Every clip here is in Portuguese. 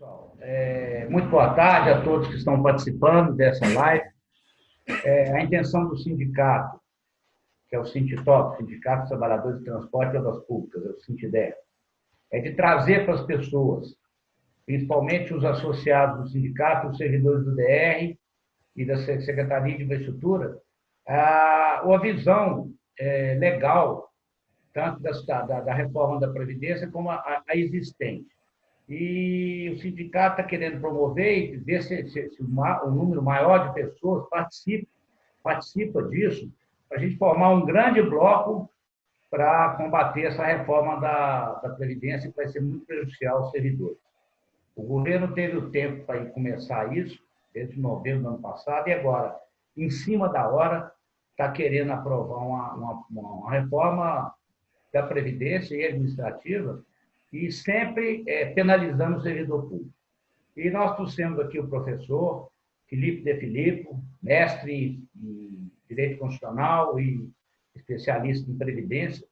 Pessoal, muito boa tarde a todos que estão participando dessa live. A intenção do sindicato, que é o Sintitop, Sindicato dos Trabalhadores de Transporte e Obras Públicas, o Sintidé, é de trazer para as pessoas, principalmente os associados do sindicato, os servidores do DR e da Secretaria de Infraestrutura, a visão legal, tanto da reforma da Previdência como a existente. E o sindicato está querendo promover e ver se um número maior de pessoas participa disso, para a gente formar um grande bloco para combater essa reforma da Previdência, que vai ser muito prejudicial aos servidores. O governo teve o tempo para começar isso, desde novembro do ano passado, e agora, em cima da hora, está querendo aprovar uma reforma da Previdência e administrativa, e sempre penalizando o servidor público. E nós trouxemos aqui o professor Felipe De Filippo, mestre em Direito Constitucional e especialista em Previdência,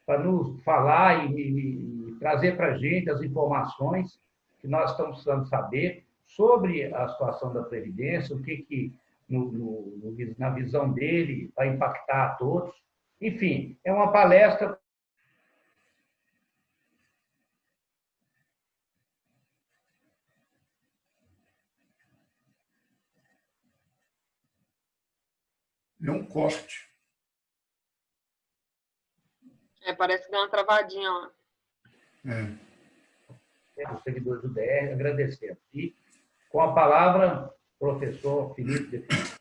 para nos falar e trazer para a gente as informações que nós estamos precisando saber sobre a situação da Previdência, o que na visão dele, vai impactar a todos. Enfim, é uma palestra. É um corte. Parece que deu uma travadinha lá. Os servidores do DR, agradecendo. E, com a palavra, professor Felipe De Filippo.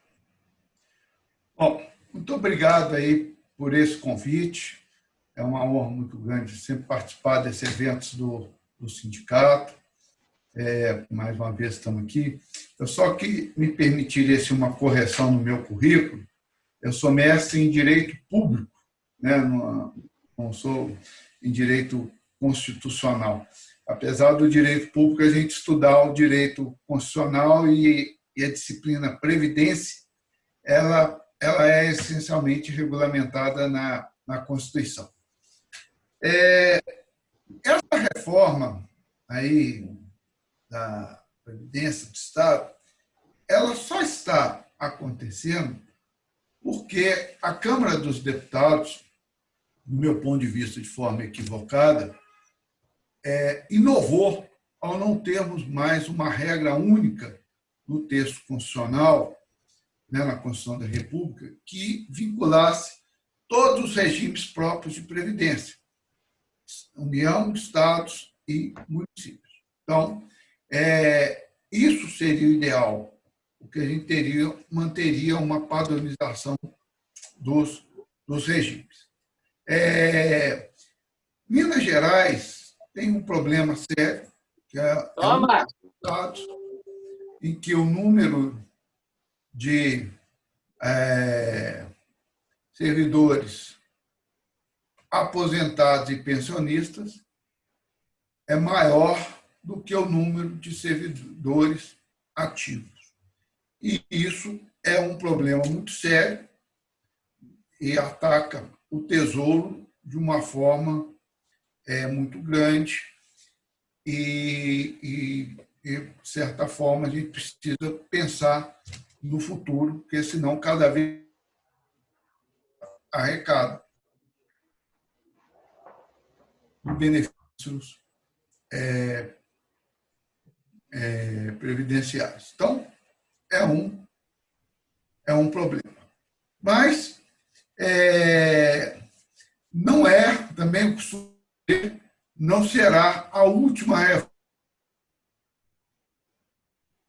Bom, muito obrigado aí por esse convite. É uma honra muito grande sempre participar desses eventos do sindicato. Mais uma vez estamos aqui. Eu só que me permitiria uma correção no meu currículo. Eu sou mestre em Direito Público, né? Não sou em Direito Constitucional. Apesar do Direito Público, a gente estudar o Direito Constitucional e a disciplina Previdência, ela é essencialmente regulamentada na Constituição. Essa reforma aí da Previdência do Estado, ela só está acontecendo porque a Câmara dos Deputados, do meu ponto de vista de forma equivocada, inovou ao não termos mais uma regra única no texto constitucional, né, na Constituição da República, que vinculasse todos os regimes próprios de previdência, União, Estados e municípios. Então, isso seria o ideal, porque a gente manteria uma padronização dos regimes. Minas Gerais tem um problema sério, que é estados em que o número de servidores aposentados e pensionistas é maior do que o número de servidores ativos. E isso é um problema muito sério e ataca o Tesouro de uma forma muito grande e, de certa forma, a gente precisa pensar no futuro, porque senão cada vez arrecada benefícios previdenciários. Então, é um problema. Mas não também não será a última reforma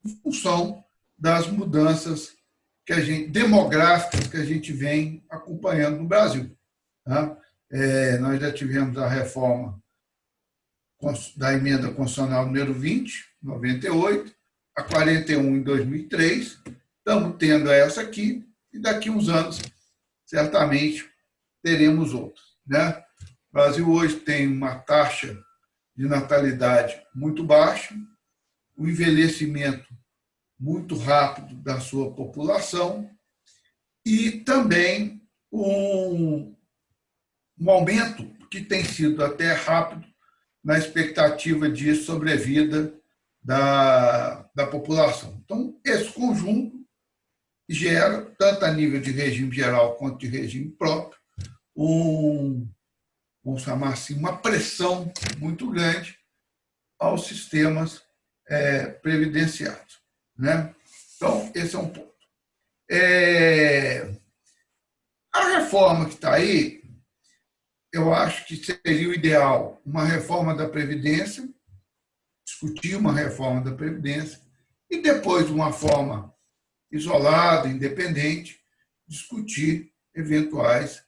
em função das mudanças demográficas que a gente vem acompanhando no Brasil. Tá? Nós já tivemos a reforma da Emenda Constitucional número 20, 98, a 41 em 2003, estamos tendo essa aqui, e daqui a uns anos, certamente, teremos outras. Né? O Brasil hoje tem uma taxa de natalidade muito baixa, um envelhecimento muito rápido da sua população e também um aumento que tem sido até rápido na expectativa de sobrevida da população. Então, esse conjunto gera, tanto a nível de regime geral quanto de regime próprio, vamos chamar assim, uma pressão muito grande aos sistemas previdenciários, né? Então, esse é um ponto. A reforma que está aí, eu acho que seria o ideal uma reforma da Previdência, discutir uma reforma da Previdência, e depois, de uma forma isolada, independente, discutir eventuais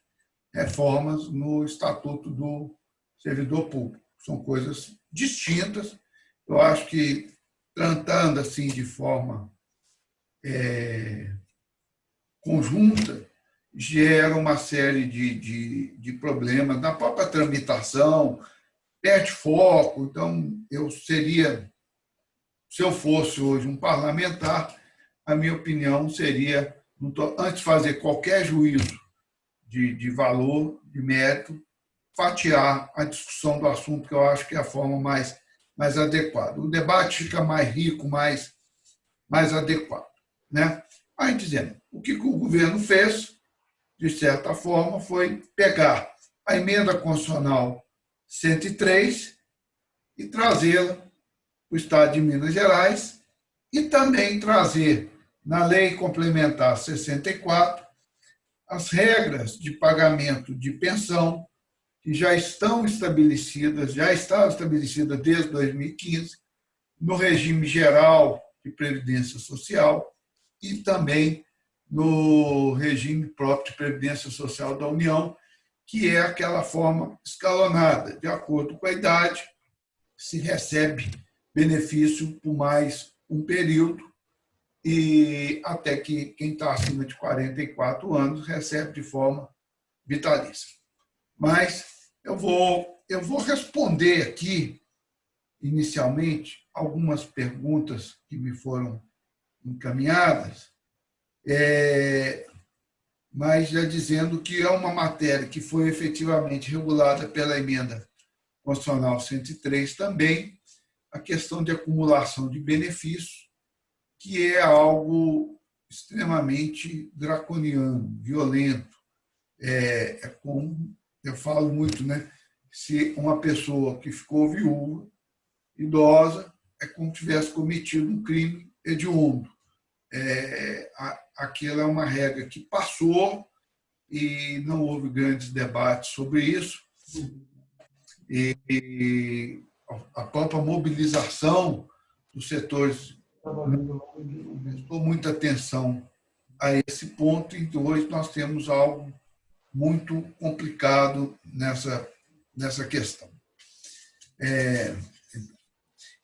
reformas no Estatuto do Servidor Público. São coisas distintas. Eu acho que, tratando assim de forma conjunta, gera uma série de problemas na própria tramitação, perde foco. Então, se eu fosse hoje um parlamentar, a minha opinião seria, antes de fazer qualquer juízo de valor, de mérito, fatiar a discussão do assunto, que eu acho que é a forma mais adequada. O debate fica mais rico, mais adequado, né? Aí, dizendo, o que o governo fez, de certa forma, foi pegar a emenda constitucional 103 e trazê-la para o Estado de Minas Gerais e também trazer, na Lei Complementar 64, as regras de pagamento de pensão, que já estavam estabelecidas desde 2015, no regime geral de Previdência Social e também no regime próprio de Previdência Social da União, que é aquela forma escalonada, de acordo com a idade, se recebe benefício por mais um período, e até que quem está acima de 44 anos recebe de forma vitalícia. Mas eu vou responder aqui, inicialmente, algumas perguntas que me foram encaminhadas, mas já dizendo que é uma matéria que foi efetivamente regulada pela emenda constitucional 103 também, a questão de acumulação de benefícios, que é algo extremamente draconiano, violento. Como eu falo muito, né? Se uma pessoa que ficou viúva, idosa, é como se tivesse cometido um crime hediondo. Aquilo é uma regra que passou e não houve grandes debates sobre isso. E a própria mobilização dos setores prestou muita atenção a esse ponto, e hoje nós temos algo muito complicado nessa questão.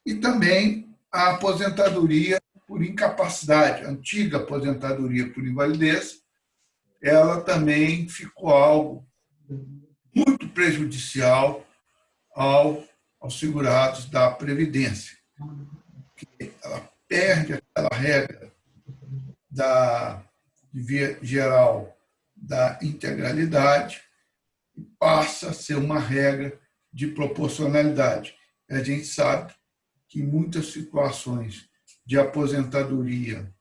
E também a aposentadoria por incapacidade, a antiga aposentadoria por invalidez, ela também ficou algo muito prejudicial aos segurados da Previdência. Ela perde aquela regra de via geral da integralidade e passa a ser uma regra de proporcionalidade. A gente sabe que em muitas situações de aposentadoria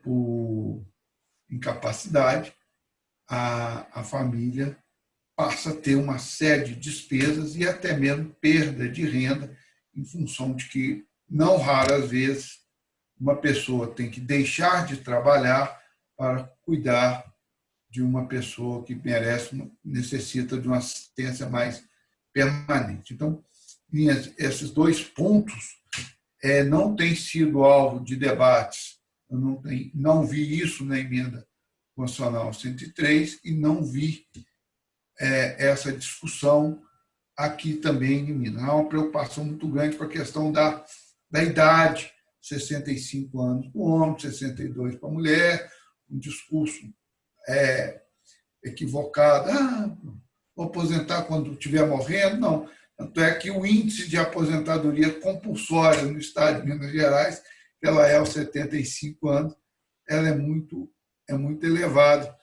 por incapacidade, a família passa a ter uma série de despesas e até mesmo perda de renda, em função de que, não raras vezes, uma pessoa tem que deixar de trabalhar para cuidar de uma pessoa que necessita de uma assistência mais permanente. Então, esses dois pontos não têm sido alvo de debates. Eu não vi isso na emenda constitucional 103 e não vi essa discussão aqui também em Minas. Há uma preocupação muito grande com a questão da idade, 65 anos para o homem, 62 para a mulher, um discurso equivocado. Vou aposentar quando estiver morrendo. Não. Tanto é que o índice de aposentadoria compulsória no estado de Minas Gerais, ela é aos 75 anos, ela é muito elevada,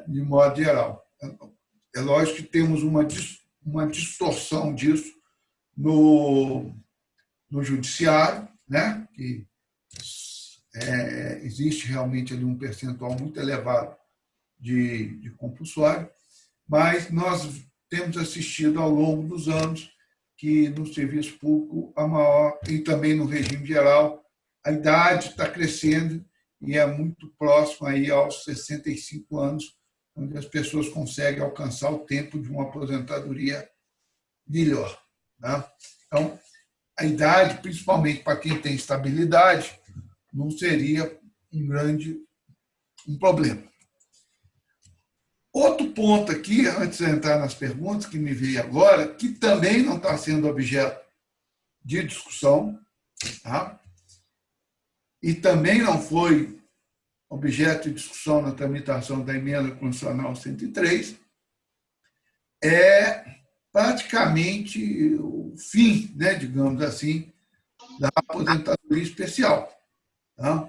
de modo geral. É lógico que temos uma distorção disso no no judiciário, né? Que existe realmente ali um percentual muito elevado de compulsório, mas nós temos assistido ao longo dos anos que no serviço público a maior, e também no regime geral, a idade está crescendo e é muito próximo aí aos 65 anos, onde as pessoas conseguem alcançar o tempo de uma aposentadoria melhor. Tá? Então, a idade, principalmente para quem tem estabilidade, não seria um problema. Outro ponto aqui, antes de entrar nas perguntas, que me veio agora, que também não está sendo objeto de discussão, tá? E também não foi objeto de discussão na tramitação da emenda constitucional 103, é praticamente o fim, né, digamos assim, da aposentadoria especial. Tá?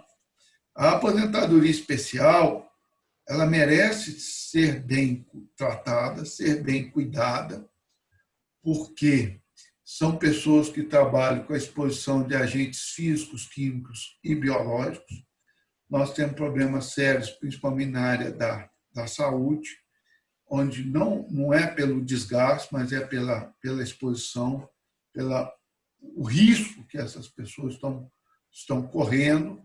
A aposentadoria especial, ela merece ser bem tratada, ser bem cuidada, porque são pessoas que trabalham com a exposição de agentes físicos, químicos e biológicos. Nós temos problemas sérios, principalmente na área da saúde, onde não é pelo desgaste, mas é pela exposição, o risco que essas pessoas estão correndo,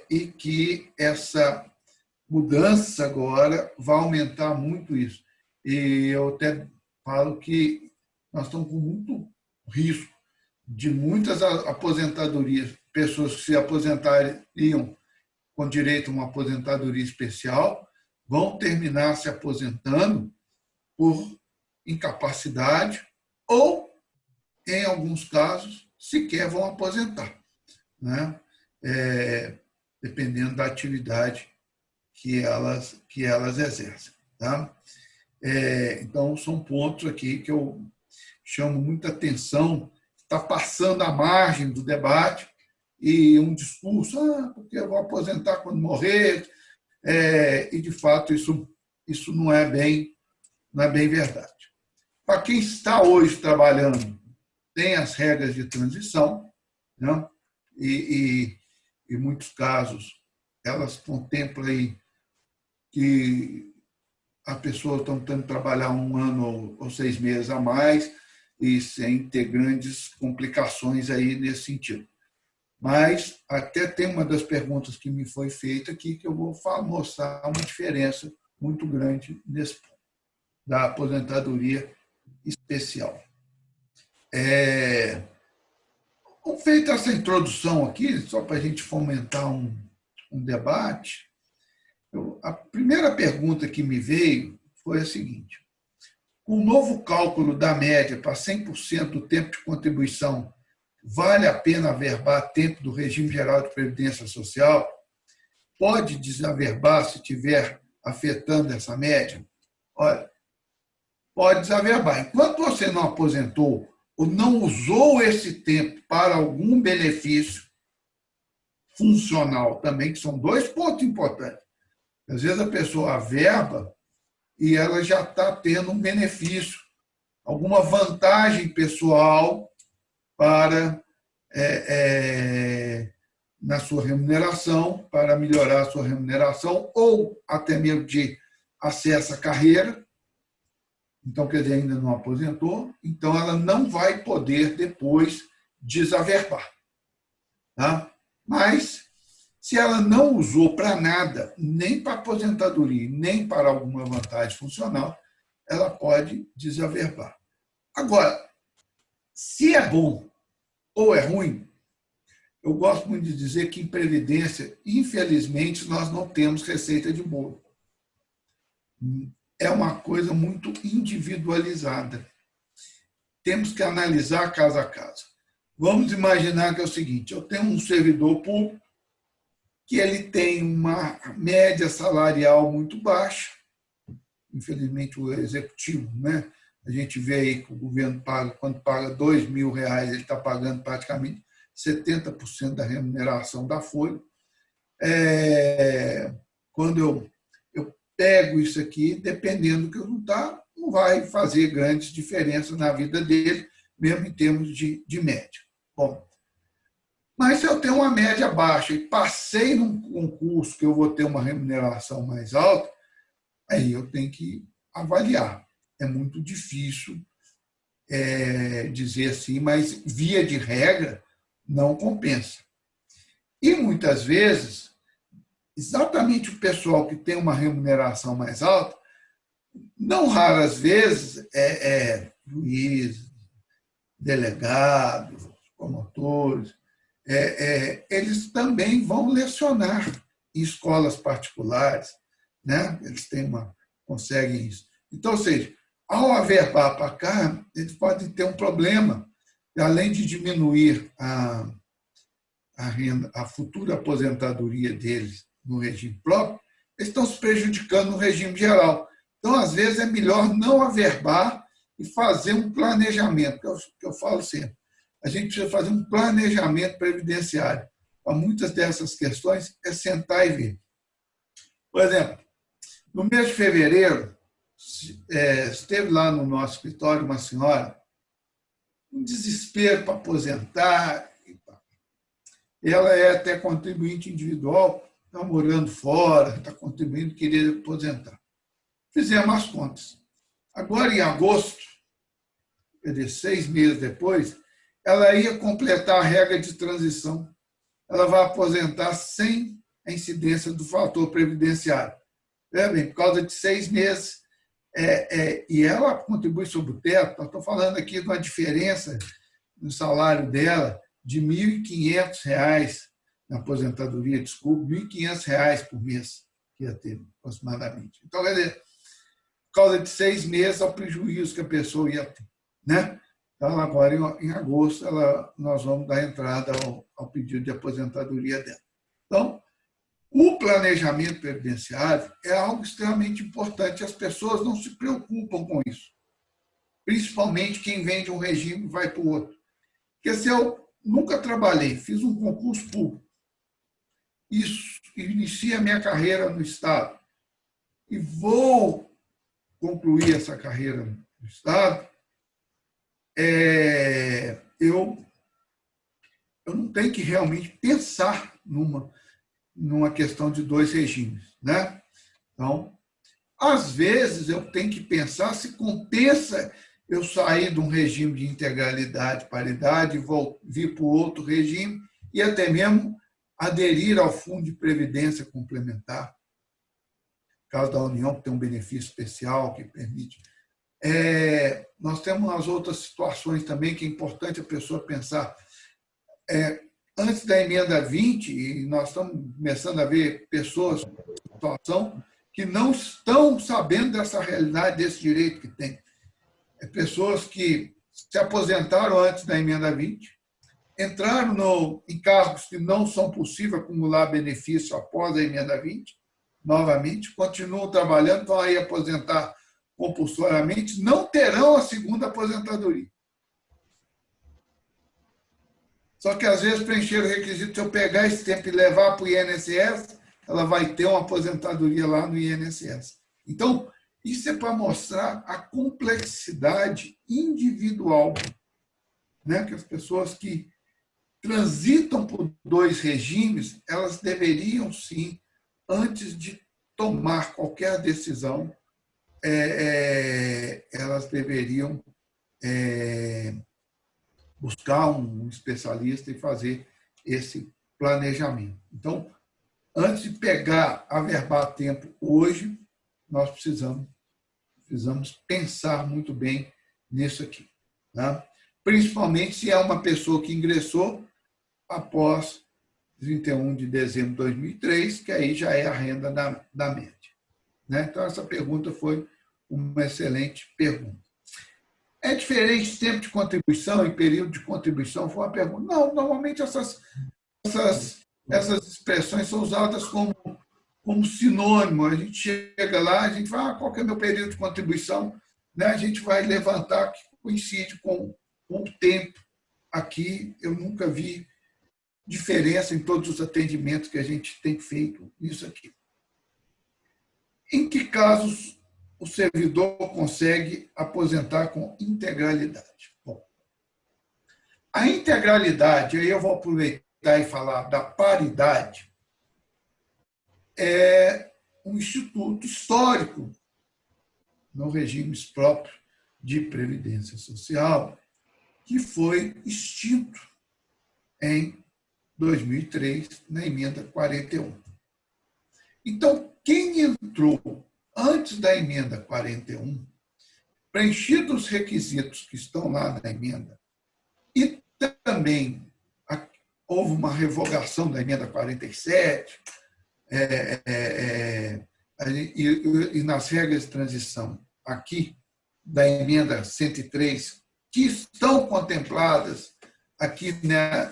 e que essa mudança agora vai aumentar muito isso. E eu até falo que nós estamos com muito risco de muitas aposentadorias, pessoas que se aposentariam com direito a uma aposentadoria especial, vão terminar se aposentando por incapacidade ou, em alguns casos, sequer vão aposentar, né? Dependendo da atividade que elas exercem. Tá? Então, são pontos aqui que eu chamo muita atenção, está passando à margem do debate e um discurso, porque eu vou aposentar quando morrer, e, de fato, isso não é bem verdade. Para quem está hoje trabalhando, tem as regras de transição, né? E em muitos casos, elas contemplam aí que a pessoa está tentando trabalhar 1 ano ou 6 meses a mais e sem ter grandes complicações aí nesse sentido. Mas até tem uma das perguntas que me foi feita aqui que eu vou mostrar uma diferença muito grande nesse ponto, da aposentadoria especial. Feita essa introdução aqui, só para a gente fomentar um debate, a primeira pergunta que me veio foi a seguinte: o novo cálculo da média para 100% do tempo de contribuição, vale a pena averbar tempo do regime geral de previdência social? Pode desaverbar se estiver afetando essa média? Olha, pode desaverbar. Enquanto você não aposentou ou não usou esse tempo para algum benefício funcional também, que são 2 pontos importantes. Às vezes a pessoa averba e ela já está tendo um benefício, alguma vantagem pessoal para na sua remuneração, para melhorar a sua remuneração, ou até mesmo de acesso à carreira. Então, quer dizer, ainda não aposentou, então ela não vai poder depois desaverbar. Tá? Mas, se ela não usou para nada, nem para aposentadoria, nem para alguma vantagem funcional, ela pode desaverbar. Agora, se é bom ou é ruim, eu gosto muito de dizer que em previdência, infelizmente, nós não temos receita de bolo. É uma coisa muito individualizada. Temos que analisar caso a caso. Vamos imaginar que é o seguinte: eu tenho um servidor público que ele tem uma média salarial muito baixa, infelizmente o executivo, né? A gente vê aí que o governo paga, quando paga R$2.000, ele está pagando praticamente 70% da remuneração da folha. Quando eu pego isso aqui, dependendo do que eu não vai fazer grandes diferenças na vida dele, mesmo em termos de média. Bom, mas se eu tenho uma média baixa e passei num concurso que eu vou ter uma remuneração mais alta, aí eu tenho que avaliar. É muito difícil dizer assim, mas, via de regra, não compensa. E, muitas vezes, exatamente o pessoal que tem uma remuneração mais alta, não raras vezes, juízes, delegados, promotores, eles também vão lecionar em escolas particulares, né? Eles conseguem isso. Então, ou seja, ao averbar para cá, eles podem ter um problema, além de diminuir a futura aposentadoria deles no regime próprio, eles estão se prejudicando no regime geral. Então, às vezes, é melhor não averbar e fazer um planejamento, que eu falo sempre. A gente precisa fazer um planejamento previdenciário. Para muitas dessas questões, é sentar e ver. Por exemplo, no mês de fevereiro, esteve lá no nosso escritório uma senhora, um desespero para aposentar. Ela é até contribuinte individual, está morando fora, está contribuindo, queria aposentar. Fizemos as contas. Agora, em agosto, quer dizer, 6 meses depois, ela ia completar a regra de transição. Ela vai aposentar sem a incidência do fator previdenciário. Por causa de 6 meses. E ela contribui sobre o teto. Estou falando aqui de uma diferença no salário dela de R$ 1.500 na aposentadoria, desculpe, R$ 1.500 por mês que ia ter, aproximadamente. Então, quer dizer, por causa de 6 meses, ao prejuízo que a pessoa ia ter. Né? Então, agora, em agosto, nós vamos dar entrada ao pedido de aposentadoria dela. Então, o planejamento previdenciário é algo extremamente importante. As pessoas não se preocupam com isso. Principalmente quem vem de um regime e vai para o outro. Porque se eu nunca trabalhei, fiz um concurso público, inicio a minha carreira no Estado e vou concluir essa carreira no Estado, eu não tenho que realmente pensar numa questão de 2 regimes. Né? Então, às vezes, eu tenho que pensar se compensa eu sair de um regime de integralidade, paridade, vir para o outro regime e até mesmo aderir ao Fundo de Previdência Complementar. No caso da União, que tem um benefício especial que permite. Nós temos as outras situações também que é importante a pessoa pensar. Antes da emenda 20, e nós estamos começando a ver pessoas em situação que não estão sabendo dessa realidade, desse direito que tem. Pessoas que se aposentaram antes da emenda 20, entraram em cargos que não são possível acumular benefício após a emenda 20, novamente, continuam trabalhando, vão aí aposentar compulsoriamente, não terão a segunda aposentadoria. Só que, às vezes, preencher o requisito, se eu pegar esse tempo e levar para o INSS, ela vai ter uma aposentadoria lá no INSS. Então, isso é para mostrar a complexidade individual, né? Que as pessoas que transitam por 2 regimes, elas deveriam, sim, antes de tomar qualquer decisão, elas deveriam buscar um especialista e fazer esse planejamento. Então, antes de averbar tempo hoje, nós precisamos pensar muito bem nisso aqui. Né? Principalmente se é uma pessoa que ingressou após 31 de dezembro de 2003, que aí já é a renda da média. Né? Então, essa pergunta foi uma excelente pergunta. É diferente tempo de contribuição e período de contribuição? Foi uma pergunta. Não, normalmente essas expressões são usadas como sinônimo. A gente chega lá, a gente fala, qual que é o meu período de contribuição? Né? A gente vai levantar que coincide com o tempo. Aqui eu nunca vi diferença em todos os atendimentos que a gente tem feito nisso aqui. Em que casos o servidor consegue aposentar com integralidade? Bom, A integralidade, aí eu vou aproveitar e falar da paridade, é um instituto histórico no regimes próprios de previdência social, que foi extinto em 2003, na emenda 41. Então, quem entrou antes da emenda 41, preenchidos os requisitos que estão lá na emenda, e também houve uma revogação da emenda 47, e nas regras de transição aqui, da emenda 103, que estão contempladas aqui, né,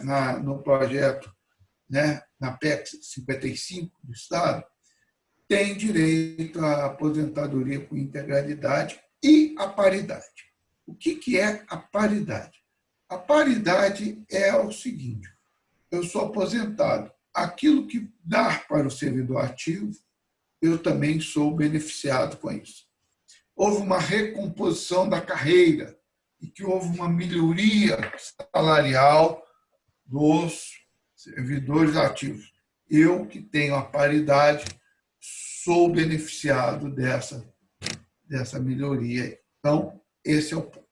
no projeto, né, na PEC 55 do Estado, tem direito à aposentadoria com integralidade e à paridade. O que é a paridade? A paridade é o seguinte: eu sou aposentado. Aquilo que dá para o servidor ativo, eu também sou beneficiado com isso. Houve uma recomposição da carreira e que houve uma melhoria salarial dos servidores ativos. Eu, que tenho a paridade, sou beneficiado dessa melhoria. Então, esse é o ponto.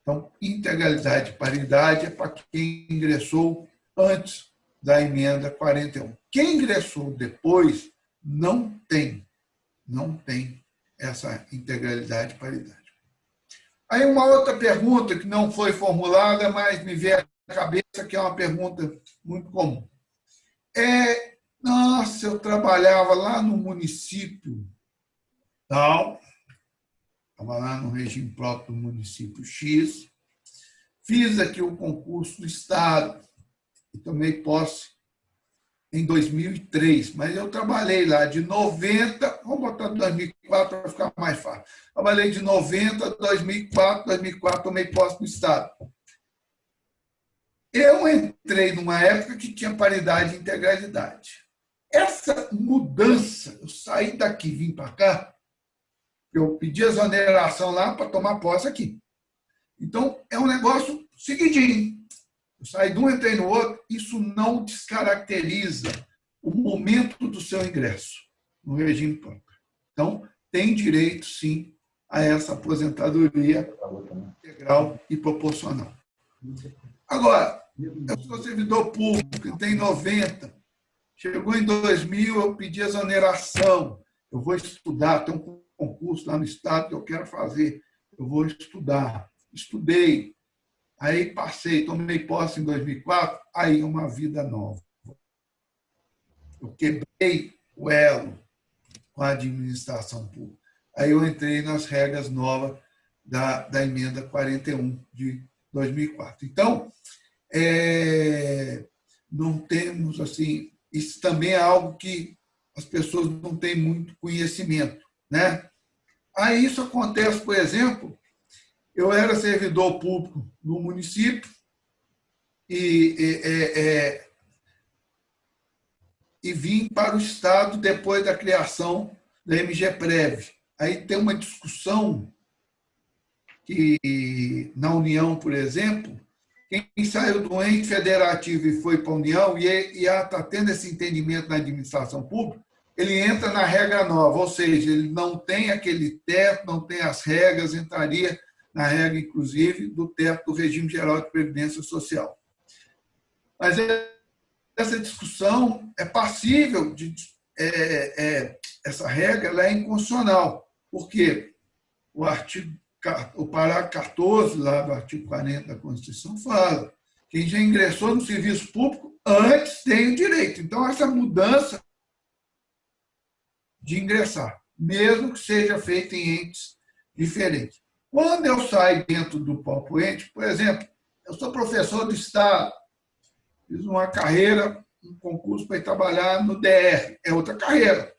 Então, integralidade e paridade é para quem ingressou antes da emenda 41. Quem ingressou depois não tem essa integralidade e paridade. Aí uma outra pergunta que não foi formulada, mas me veio à cabeça, que é uma pergunta muito comum. Nossa, eu trabalhava lá no município tal, estava lá no regime próprio do município X, fiz aqui o concurso do Estado e tomei posse em 2003, mas eu trabalhei lá de 90, vamos botar 2004 para ficar mais fácil. Trabalhei de 90 a 2004 tomei posse no Estado. Eu entrei numa época que tinha paridade e integralidade. Essa mudança, eu saí daqui, vim para cá, eu pedi exoneração lá para tomar posse aqui. Então, é um negócio seguidinho. Eu saí de um, entrei no outro, isso não descaracteriza o momento do seu ingresso no regime próprio. Então, tem direito, sim, a essa aposentadoria integral e proporcional. Agora, eu sou servidor público, tem 90, chegou em 2000, eu pedi exoneração, eu vou estudar, tem um concurso lá no Estado que eu quero fazer, eu vou estudar. Estudei, aí passei, tomei posse em 2004, aí uma vida nova. Eu quebrei o elo com a administração pública. Aí eu entrei nas regras novas da emenda 41 de 2004. Então, não temos, assim, isso também é algo que as pessoas não têm muito conhecimento, né? Aí isso acontece, por exemplo, eu era servidor público no município e vim para o Estado depois da criação da MGPrev. Aí tem uma discussão que, na União, por exemplo, quem saiu do ente federativo e foi para a União e está tendo esse entendimento na administração pública, ele entra na regra nova, ou seja, ele não tem aquele teto, não tem as regras, entraria na regra, inclusive, do teto do regime geral de previdência social. Mas essa discussão é passível de... essa regra ela é inconstitucional, porque o parágrafo 14 lá do artigo 40 da Constituição fala que quem já ingressou no serviço público antes tem o direito. Então, essa mudança de ingressar, mesmo que seja feita em entes diferentes. Quando eu saio dentro do próprio ente, por exemplo, eu sou professor do Estado, fiz uma carreira, um concurso para ir trabalhar no DR, é outra carreira.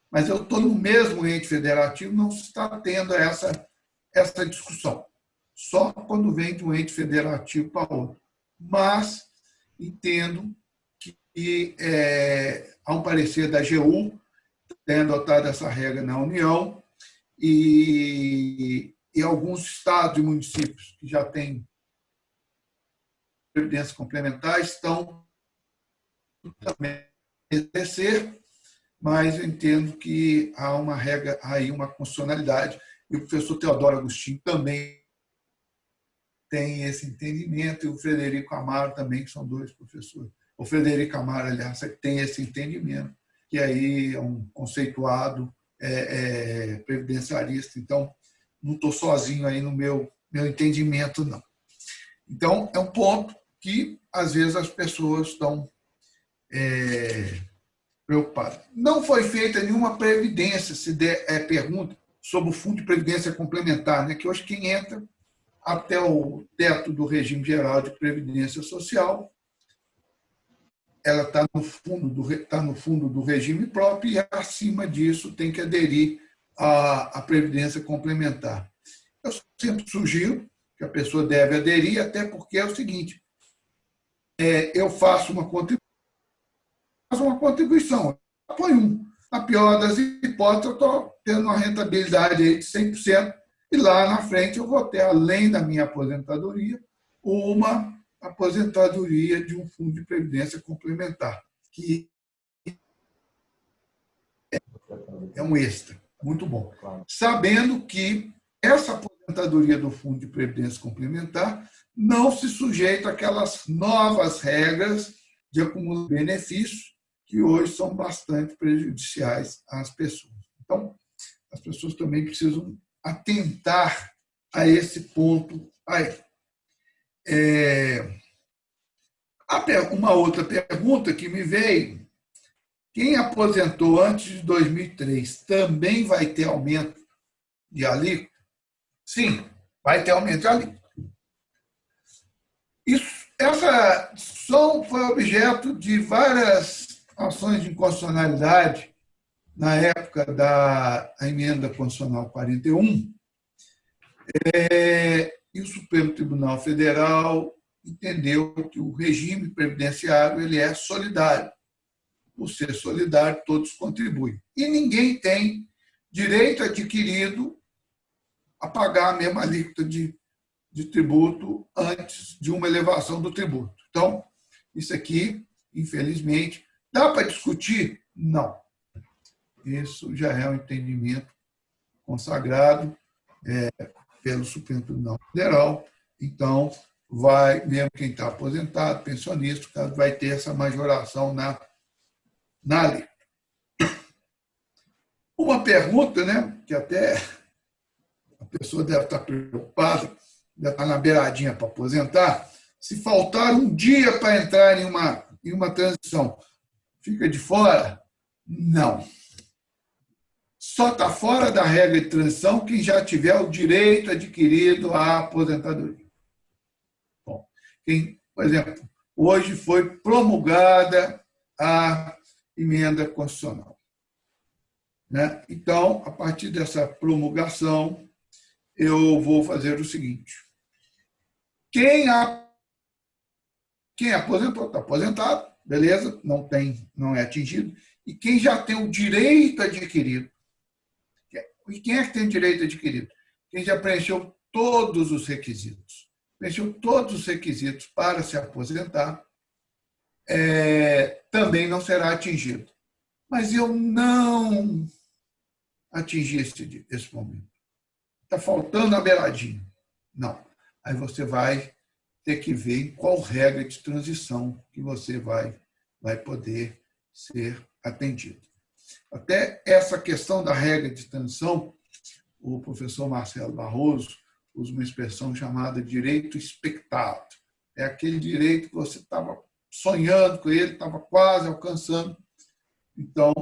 Mas eu estou no mesmo ente federativo, não se está tendo essa discussão. Só quando vem de um ente federativo para outro. Mas entendo que há um parecer da AGU, tem adotado essa regra na União, e alguns estados e municípios que já têm previdência complementar estão também exercer, mas eu entendo que há uma regra aí, uma constitucionalidade, e o professor Teodoro Agostinho também tem esse entendimento, e o Frederico Amaro também, que são dois professores. O Frederico Amaro, aliás, tem esse entendimento, que aí é um conceituado previdenciarista, então não estou sozinho aí no meu entendimento, não. Então, é um ponto que, às vezes, as pessoas estão preocupadas. Não foi feita nenhuma previdência, se der pergunta, sobre o Fundo de Previdência Complementar, né, que hoje quem entra até o teto do regime geral de previdência social, ela está no fundo do regime próprio e, acima disso, tem que aderir à previdência complementar. Eu sempre sugiro que a pessoa deve aderir, até porque é o seguinte, eu faço uma contribuição, apoio na pior das hipóteses, eu estou tendo uma rentabilidade aí de 100%, e lá na frente eu vou ter, além da minha aposentadoria, uma aposentadoria de um fundo de previdência complementar, que é um extra, muito bom. Sabendo que essa aposentadoria do fundo de previdência complementar não se sujeita àquelas novas regras de acúmulo de benefícios, que hoje são bastante prejudiciais às pessoas. Então, as pessoas também precisam atentar a esse ponto aí. Uma outra pergunta que me veio: quem aposentou antes de 2003 também vai ter aumento de alíquota? Sim, vai ter aumento de alíquota. Essa foi objeto de várias ações de inconstitucionalidade na época da emenda constitucional 41, e o Supremo Tribunal Federal entendeu que o regime previdenciário ele é solidário. Por ser solidário, todos contribuem. E ninguém tem direito adquirido a pagar a mesma alíquota de tributo antes de uma elevação do tributo. Então, isso aqui, infelizmente, dá para discutir? Não. Isso já é um entendimento consagrado pelo Supremo Tribunal Federal. Então, mesmo quem está aposentado, pensionista, vai ter essa majoração na lei. Uma pergunta, né, que até a pessoa deve estar preocupada, deve estar na beiradinha para aposentar: se faltar um dia para entrar em uma transição, fica de fora? Não. Só está fora da regra de transição quem já tiver o direito adquirido à aposentadoria. Bom, por exemplo, hoje foi promulgada a emenda constitucional, né? Então, a partir dessa promulgação, eu vou fazer o seguinte: quem aposentou, está aposentado, beleza, não é atingido, e quem já tem o direito adquirido. E quem é que tem direito adquirido? Quem já preencheu todos os requisitos. Preencheu todos os requisitos para se aposentar, também não será atingido. Mas eu não atingi esse momento. Está faltando a beiradinha. Não. Aí você vai ter que ver em qual regra de transição que você vai poder ser atendido. Até essa questão da regra de transição, o professor Marcelo Barroso usa uma expressão chamada direito expectado. É aquele direito que você estava sonhando com ele, estava quase alcançando. Então,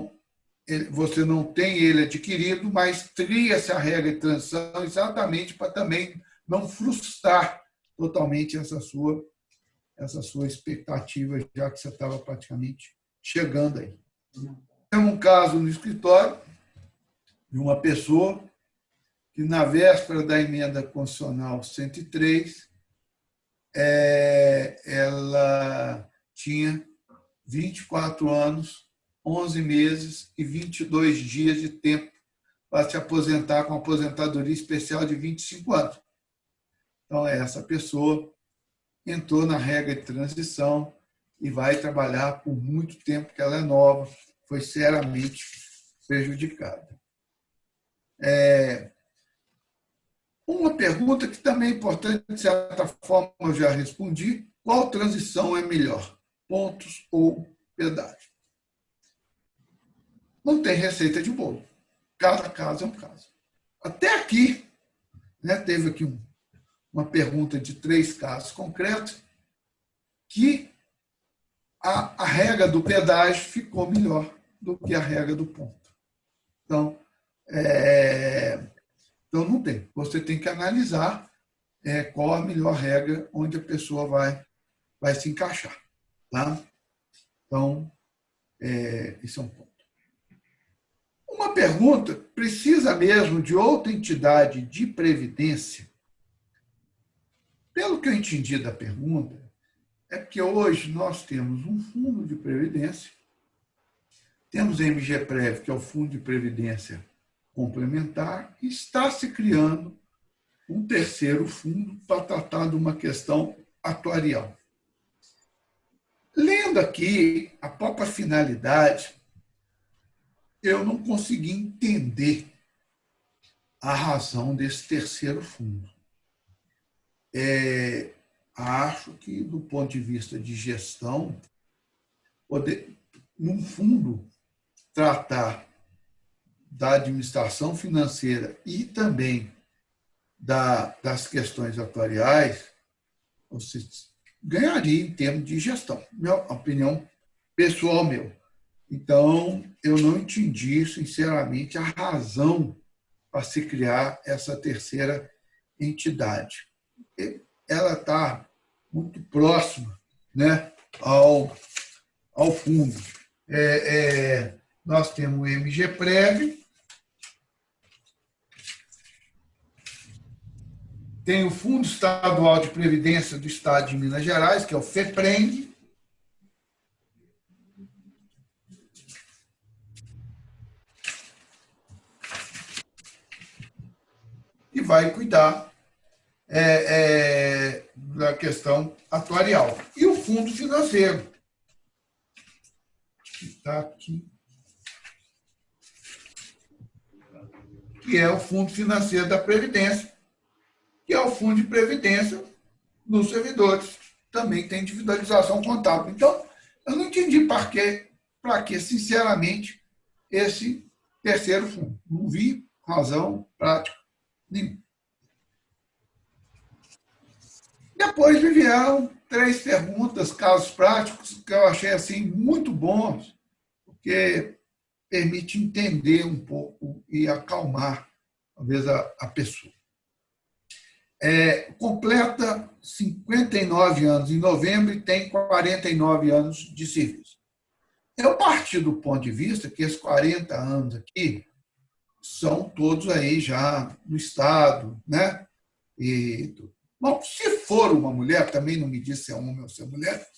você não tem ele adquirido, mas cria-se a regra de transição exatamente para também não frustrar totalmente essa sua expectativa, já que você estava praticamente chegando aí. Temos um caso no escritório de uma pessoa que, na véspera da emenda constitucional 103, ela tinha 24 anos, 11 meses e 22 dias de tempo para se aposentar com aposentadoria especial de 25 anos. Então, essa pessoa, entrou na regra de transição e vai trabalhar por muito tempo, que ela é nova, foi seriamente prejudicada. Uma pergunta que também é importante, de certa forma eu já respondi: qual transição é melhor, pontos ou pedágio? Não tem receita de bolo. Cada caso é um caso. Até aqui, né, teve aqui uma pergunta de 3 casos concretos que a regra do pedágio ficou melhor do que a regra do ponto. Então, então não tem. Você tem que analisar qual a melhor regra onde a pessoa vai se encaixar. Tá? Então, esse é um ponto. Uma pergunta: precisa mesmo de outra entidade de previdência? Pelo que eu entendi da pergunta, é porque hoje nós temos um fundo de previdência, temos a MGPrev, que é o Fundo de Previdência Complementar, e está se criando um terceiro fundo para tratar de uma questão atuarial. Lendo aqui a própria finalidade, eu não consegui entender a razão desse terceiro fundo. Acho que, do ponto de vista de gestão, num fundo, tratar da administração financeira e também das questões atuariais, você ganharia em termos de gestão. Minha opinião pessoal meu. Então, eu não entendi, sinceramente, a razão para se criar essa terceira entidade. Ela está muito próxima, né, ao fundo. Nós temos o MGPrev, tem o Fundo Estadual de Previdência do Estado de Minas Gerais, que é o FEPRENG, e vai cuidar da questão atuarial. E o Fundo Financeiro, que está aqui, que é o Fundo Financeiro da Previdência, que é o Fundo de Previdência dos servidores. Também tem individualização contábil. Então, eu não entendi para que, sinceramente, esse terceiro fundo. Não vi razão prática nenhuma. Depois me vieram 3 perguntas, casos práticos, que eu achei assim, muito bons, porque permite entender um pouco e acalmar, talvez, a pessoa. Completa 59 anos em novembro e tem 49 anos de serviço. Eu parti do ponto de vista que esses 40 anos aqui são todos aí já no Estado, né? Bom, se for uma mulher, também não me diz se é homem ou se é mulher,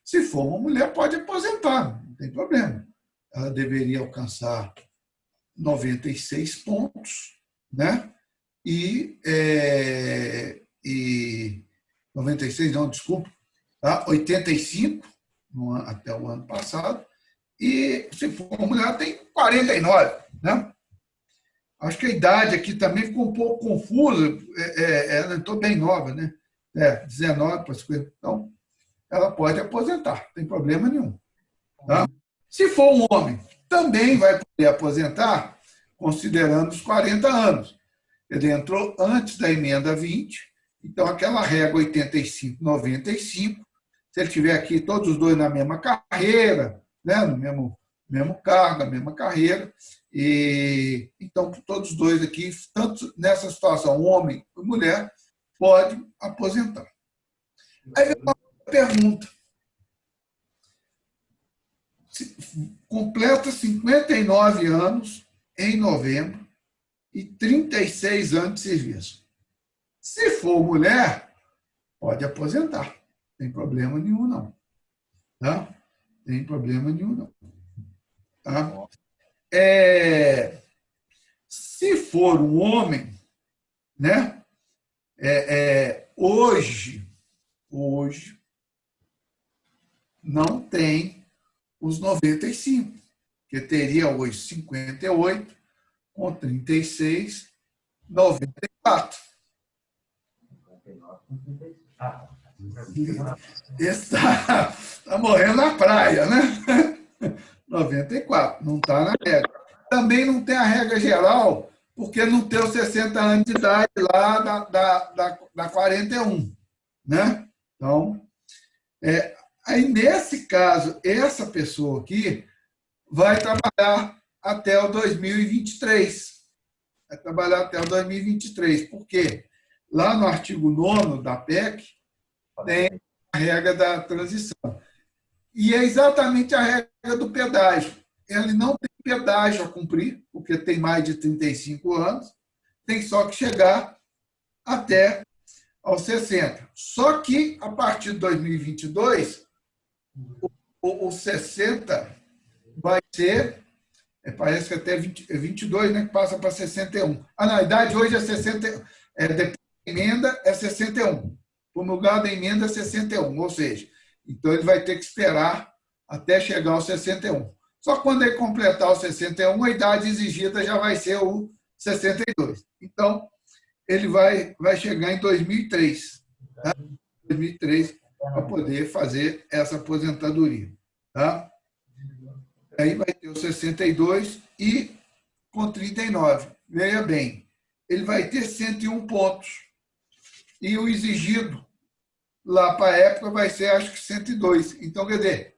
se for uma mulher, pode aposentar, não tem problema. Ela deveria alcançar 96 pontos, né? E 96, não, desculpa, tá? 85 até o ano passado, e se for uma mulher, tem 49, né? Acho que a idade aqui também ficou um pouco confusa, ela estou bem nova, né? 19 para 50, então ela pode aposentar, não tem problema nenhum. Tá? Se for um homem, também vai poder aposentar, considerando os 40 anos. Ele entrou antes da emenda 20, então aquela regra 85, 95, se ele tiver aqui todos os dois na mesma carreira, né, no mesmo cargo, na mesma carreira, e então todos os dois aqui, tanto nessa situação, homem e mulher, pode aposentar. Aí vem uma pergunta. Completa 59 anos em novembro e 36 anos de serviço. Se for mulher, pode aposentar. Não tem problema nenhum, não. Tá? Tem problema nenhum, não. Tá? Se for um homem, né? Hoje, hoje não tem os 95, que teria hoje 58 com 36, 94. Está morrendo na praia, né? 94, não está na regra. Também não tem a regra geral, porque não tem os 60 anos de idade lá da 41, né? Então, aí nesse caso, essa pessoa aqui vai trabalhar até o 2023. Vai trabalhar até o 2023. Por quê? Lá no artigo 9º da PEC, tem a regra da transição. E é exatamente a regra do pedágio. Ele não tem pedágio a cumprir, porque tem mais de 35 anos, tem só que chegar até aos 60. Só que, a partir de 2022, o 60 vai ser, parece que até 22, né, que passa para 61. Na idade hoje é 60, depois da emenda é 61. Promulgada a emenda é 61, ou seja, então ele vai ter que esperar até chegar aos 61. Só quando ele completar os 61, a idade exigida já vai ser o 62. Então, ele vai chegar em 2003. Tá? 2003, para poder fazer essa aposentadoria. Tá? Aí vai ter o 62 e com 39. Veja bem, ele vai ter 101 pontos. E o exigido lá para a época vai ser, acho que, 102. Então, quer dizer,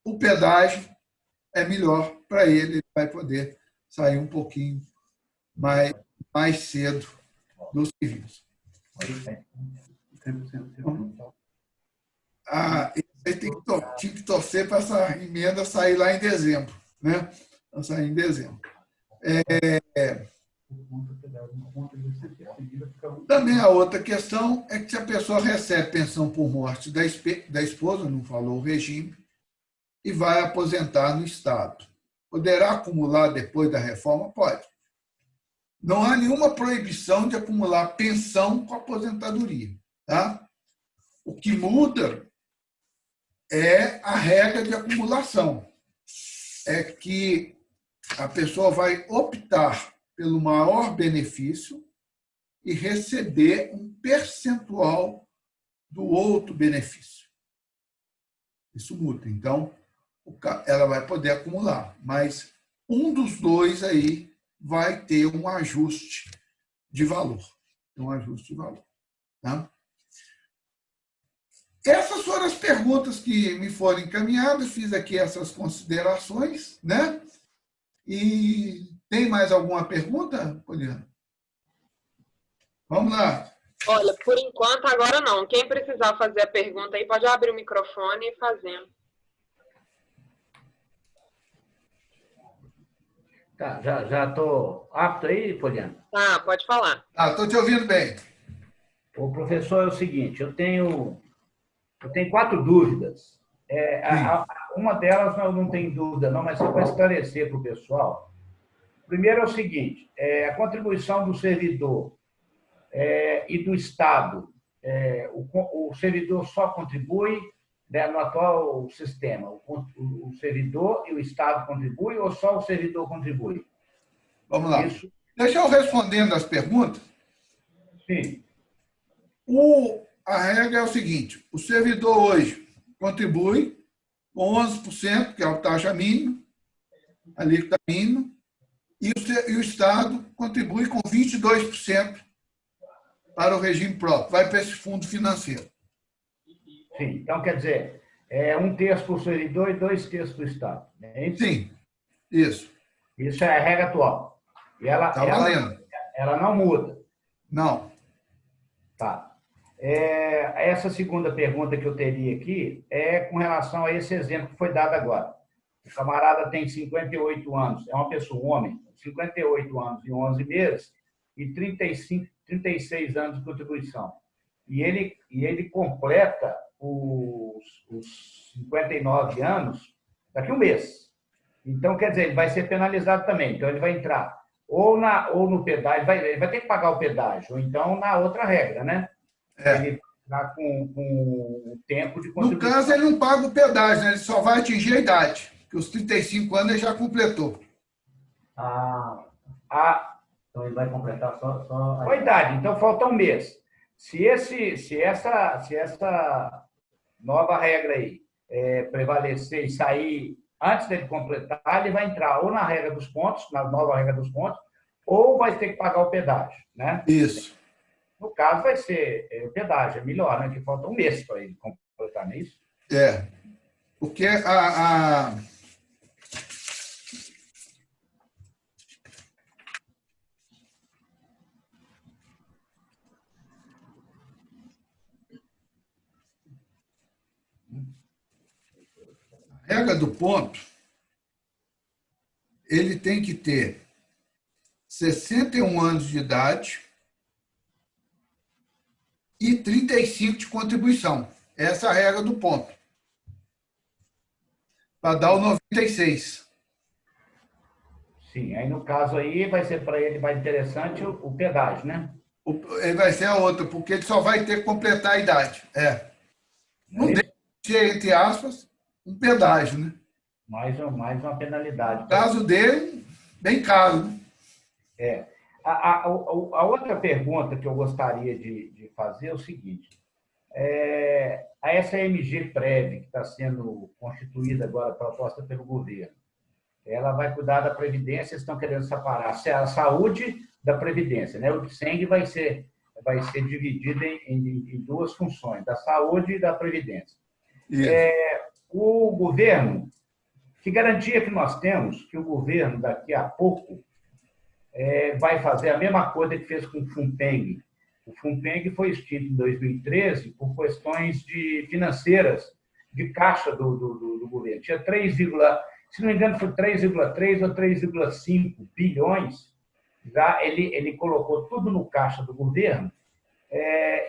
o pedágio é melhor para ele, ele vai poder sair um pouquinho mais cedo do serviço. Tinha que torcer para essa emenda sair lá em dezembro, né? Para sair em dezembro. Também a outra questão é que se a pessoa recebe pensão por morte da esposa, não falou o regime, e vai aposentar no Estado. Poderá acumular depois da reforma? Pode. Não há nenhuma proibição de acumular pensão com aposentadoria. Tá? O que muda é a regra de acumulação. É que a pessoa vai optar pelo maior benefício e receber um percentual do outro benefício. Isso muda. Então, ela vai poder acumular, mas um dos dois aí vai ter um ajuste de valor. Tá? Essas foram as perguntas que me foram encaminhadas, fiz aqui essas considerações, né? E tem mais alguma pergunta, Poliana? Vamos lá. Olha, por enquanto, agora não. Quem precisar fazer a pergunta aí, pode abrir o microfone e fazer. Tá, já estou apto aí, Poliana? Tá, pode falar. Estou te ouvindo bem. O professor, é o seguinte, eu tenho 4 dúvidas. Uma delas eu não tenho dúvida, não, mas só para esclarecer para o pessoal. Primeiro é o seguinte, a contribuição do servidor e do Estado, o servidor só contribui, né, no atual sistema, o servidor e o Estado contribuem ou só o servidor contribui? Vamos lá. Deixa eu respondendo as perguntas. Sim. A regra é o seguinte, o servidor hoje contribui com 11%, que é a taxa mínima, a alíquota mínima, e o Estado contribui com 22% para o regime próprio, vai para esse fundo financeiro. Sim, então quer dizer, 1/3 para o servidor e 2/3 para o Estado. É isso? Sim, isso. Isso é a regra atual. E ela não muda. Não. Tá. Essa segunda pergunta que eu teria aqui é com relação a esse exemplo que foi dado agora. O camarada tem 58 anos, é uma pessoa, um homem, 58 anos e 11 meses e 36 anos de contribuição. E ele completa os 59 anos daqui a um mês. Então, quer dizer, ele vai ser penalizado também. Então, ele vai entrar ou no pedágio, ele vai ter que pagar o pedágio, ou então na outra regra, né? Está com o tempo de No contribuição. caso, ele não paga o pedágio, né? Ele só vai atingir a idade, porque os 35 anos ele já completou. Então ele vai completar só A idade. Então, falta um mês. Se essa nova regra aí prevalecer e sair antes dele completar, ele vai entrar ou na regra dos pontos, na nova regra dos pontos, ou vai ter que pagar o pedágio, né? Isso. No caso, vai ser o pedágio, é melhor, né? Que falta um mês para ele completar, não é isso? É. Porque a regra do ponto, ele tem que ter 61 anos de idade e 35 de contribuição. Essa é a regra do ponto. Para dar o 96. Sim, aí no caso aí vai ser para ele mais interessante o pedágio, né? Ele vai ser a outra, porque ele só vai ter que completar a idade. Não deixa de ser, entre aspas, um pedágio, né? Mais uma penalidade. No caso dele, bem caro, né? A outra pergunta que eu gostaria de fazer é o seguinte. A SAMG Prev, que está sendo constituída agora, proposta pelo governo, ela vai cuidar da Previdência, estão querendo separar a saúde da Previdência, né? O DSENG vai ser dividido em duas funções, da saúde e da Previdência. O governo, que garantia que nós temos que o governo, daqui a pouco, vai fazer a mesma coisa que fez com o FUNPENG? O FUNPENG foi extinto em 2013 por questões financeiras, de caixa do governo. Tinha se não me engano, foi 3,3 ou 3,5 bilhões. Já ele colocou tudo no caixa do governo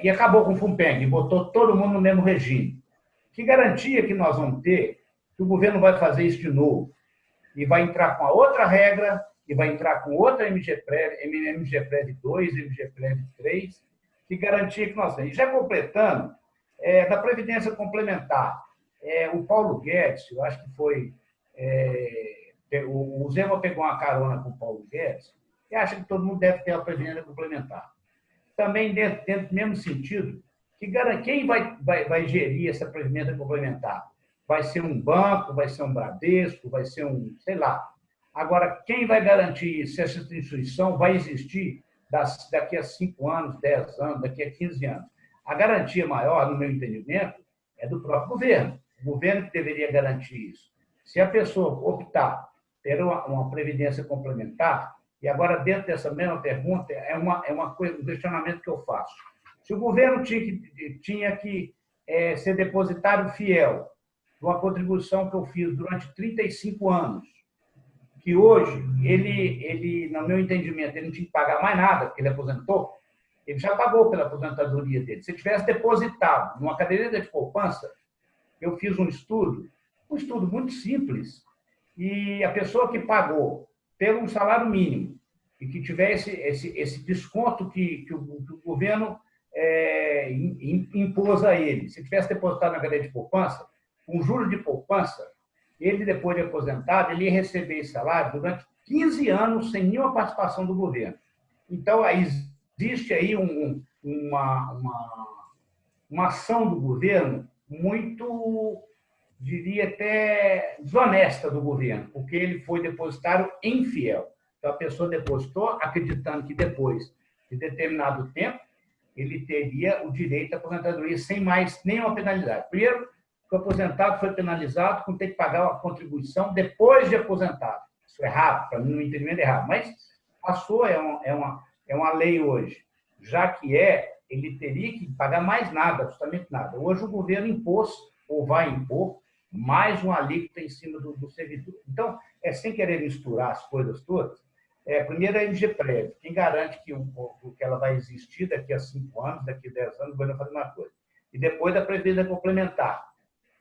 e acabou com o FUNPENG, botou todo mundo no mesmo regime. Que garantia que nós vamos ter que o governo vai fazer isso de novo? E vai entrar com a outra regra, e vai entrar com outra MGPREV 2, MGPREV 3, que garantia que nós temos. E já completando, da Previdência Complementar, o Paulo Guedes, eu acho que foi... o Zema pegou uma carona com o Paulo Guedes e acha que todo mundo deve ter a Previdência Complementar. Também dentro do mesmo sentido, quem vai gerir essa Previdência Complementar? Vai ser um banco, vai ser um Bradesco, vai ser sei lá. Agora, quem vai garantir se essa instituição vai existir daqui a 5 anos, 10 anos, daqui a 15 anos? A garantia maior, no meu entendimento, é do próprio governo. O governo que deveria garantir isso. Se a pessoa optar ter uma previdência complementar, e agora dentro dessa mesma pergunta, um questionamento que eu faço. Se o governo tinha que ser depositário fiel de uma contribuição que eu fiz durante 35 anos, que hoje, ele, no meu entendimento, ele não tinha que pagar mais nada, porque ele aposentou, ele já pagou pela aposentadoria dele. Se ele tivesse depositado numa caderneta de poupança, eu fiz um estudo muito simples, e a pessoa que pagou pelo um salário mínimo e que tivesse esse desconto que o governo impôs a ele, se tivesse depositado na caderneta de poupança, com juros de poupança, ele, depois de aposentado, ele ia receber esse salário durante 15 anos sem nenhuma participação do governo. Então, existe aí uma ação do governo muito, diria até, desonesta do governo, porque ele foi depositário infiel. Então, a pessoa depositou acreditando que depois de determinado tempo ele teria o direito à aposentadoria sem mais nenhuma penalidade. Primeiro, o aposentado foi penalizado com ter que pagar uma contribuição depois de aposentado. Isso é errado, para mim, no entendimento é errado. Mas passou, é uma lei hoje. Já que ele teria que pagar mais nada, absolutamente nada. Hoje o governo impôs, ou vai impor, mais uma alíquota em cima do servidor. Então, sem querer misturar as coisas todas, primeiro a MGPREV. Quem garante que ela vai existir daqui a 5 anos, daqui a 10 anos, o governo vai fazer uma coisa. E depois da Previdência Complementar.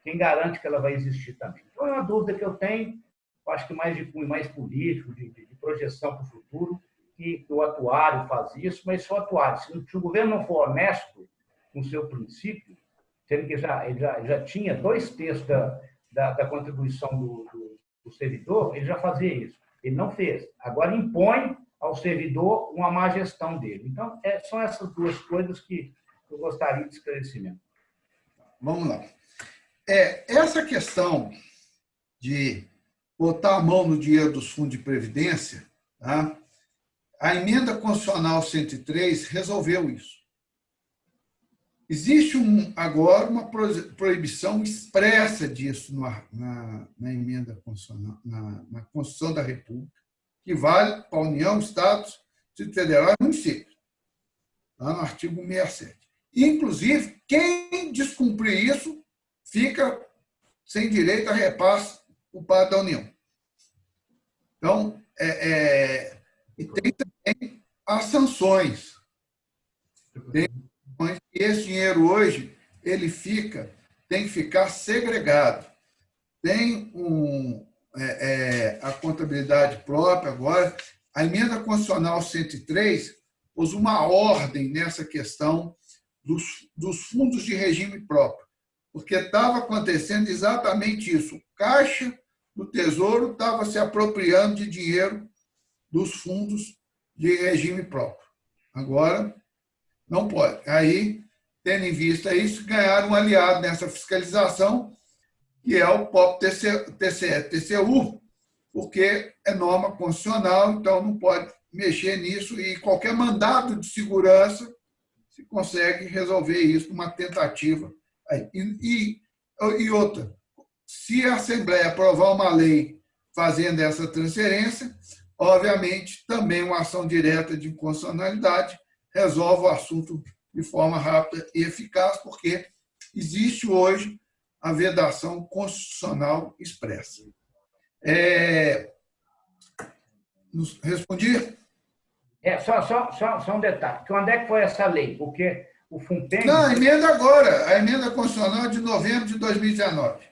Quem garante que ela vai existir também? Então, é uma dúvida que eu tenho, eu acho que mais de cunho mais político, de projeção para o futuro, que o atuário faz isso, mas se o atuário, se o governo não for honesto, com o seu princípio, sendo que ele já tinha 2/3 da contribuição do servidor, ele já fazia isso. Ele não fez. Agora impõe ao servidor uma má gestão dele. Então, são essas duas coisas que eu gostaria de esclarecimento. Vamos lá. Essa questão de botar a mão no dinheiro dos fundos de previdência, tá? A emenda constitucional 103 resolveu isso. Existe agora uma proibição expressa disso na emenda constitucional, na Constituição da República, que vale para a União, Estados, Distrito Federal e municípios, lá no artigo 67. Inclusive, quem descumprir isso fica sem direito a repasse por parte da União. Então, e tem também as sanções. E esse dinheiro hoje ele tem que ficar segregado. Tem a contabilidade própria agora. A emenda constitucional 103 pôs uma ordem nessa questão dos fundos de regime próprio, porque estava acontecendo exatamente isso. O Caixa do Tesouro estava se apropriando de dinheiro dos fundos de regime próprio. Agora, não pode. Aí, tendo em vista isso, ganharam um aliado nessa fiscalização, que é o próprio TCU, porque é norma constitucional, então não pode mexer nisso, e qualquer mandado de segurança se consegue resolver isso numa tentativa. E outra, se a Assembleia aprovar uma lei fazendo essa transferência, obviamente, também uma ação direta de inconstitucionalidade resolve o assunto de forma rápida e eficaz, porque existe hoje a vedação constitucional expressa. Respondi? Só um detalhe. Quando é que foi essa lei? Porque o FUNPENG... Não, a emenda agora. A emenda constitucional é de novembro de 2019.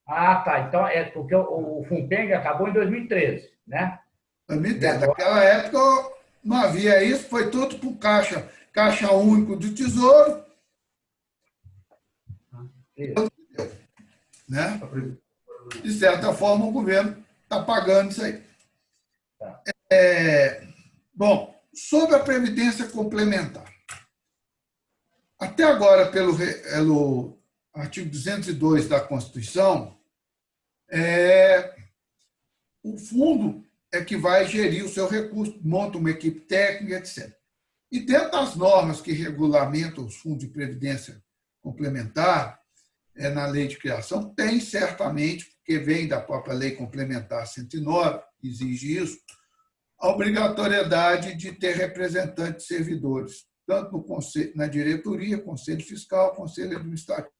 Ah, tá. Então, porque o FUNPENG acabou em 2013, né? 2013. Naquela época não havia isso, foi tudo para o Caixa Único do Tesouro. Né? De certa forma, o governo está pagando isso aí. Bom, sobre a Previdência Complementar. Até agora, pelo artigo 202 da Constituição, o fundo é que vai gerir o seu recurso, monta uma equipe técnica, etc. E dentro das normas que regulamentam os fundos de previdência complementar, na lei de criação, tem certamente, porque vem da própria lei complementar 109, exige isso, a obrigatoriedade de ter representantes servidores, tanto no conselho, na diretoria, conselho fiscal, conselho administrativo.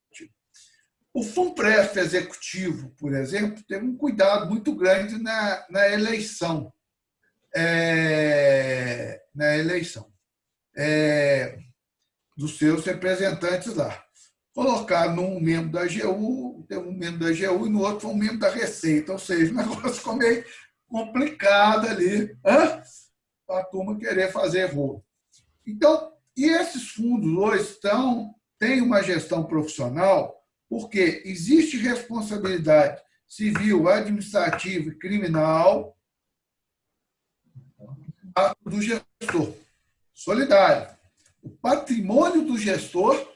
O FUNPRESP executivo, por exemplo, teve um cuidado muito grande na eleição. Dos seus representantes lá. Colocaram um membro da AGU, teve um membro da AGU e no outro foi um membro da Receita, ou seja, o negócio ficou meio complicado ali, para a turma querer fazer rolo. Então, e esses fundos hoje têm uma gestão profissional, porque existe responsabilidade civil, administrativa e criminal do gestor, solidário. O patrimônio do gestor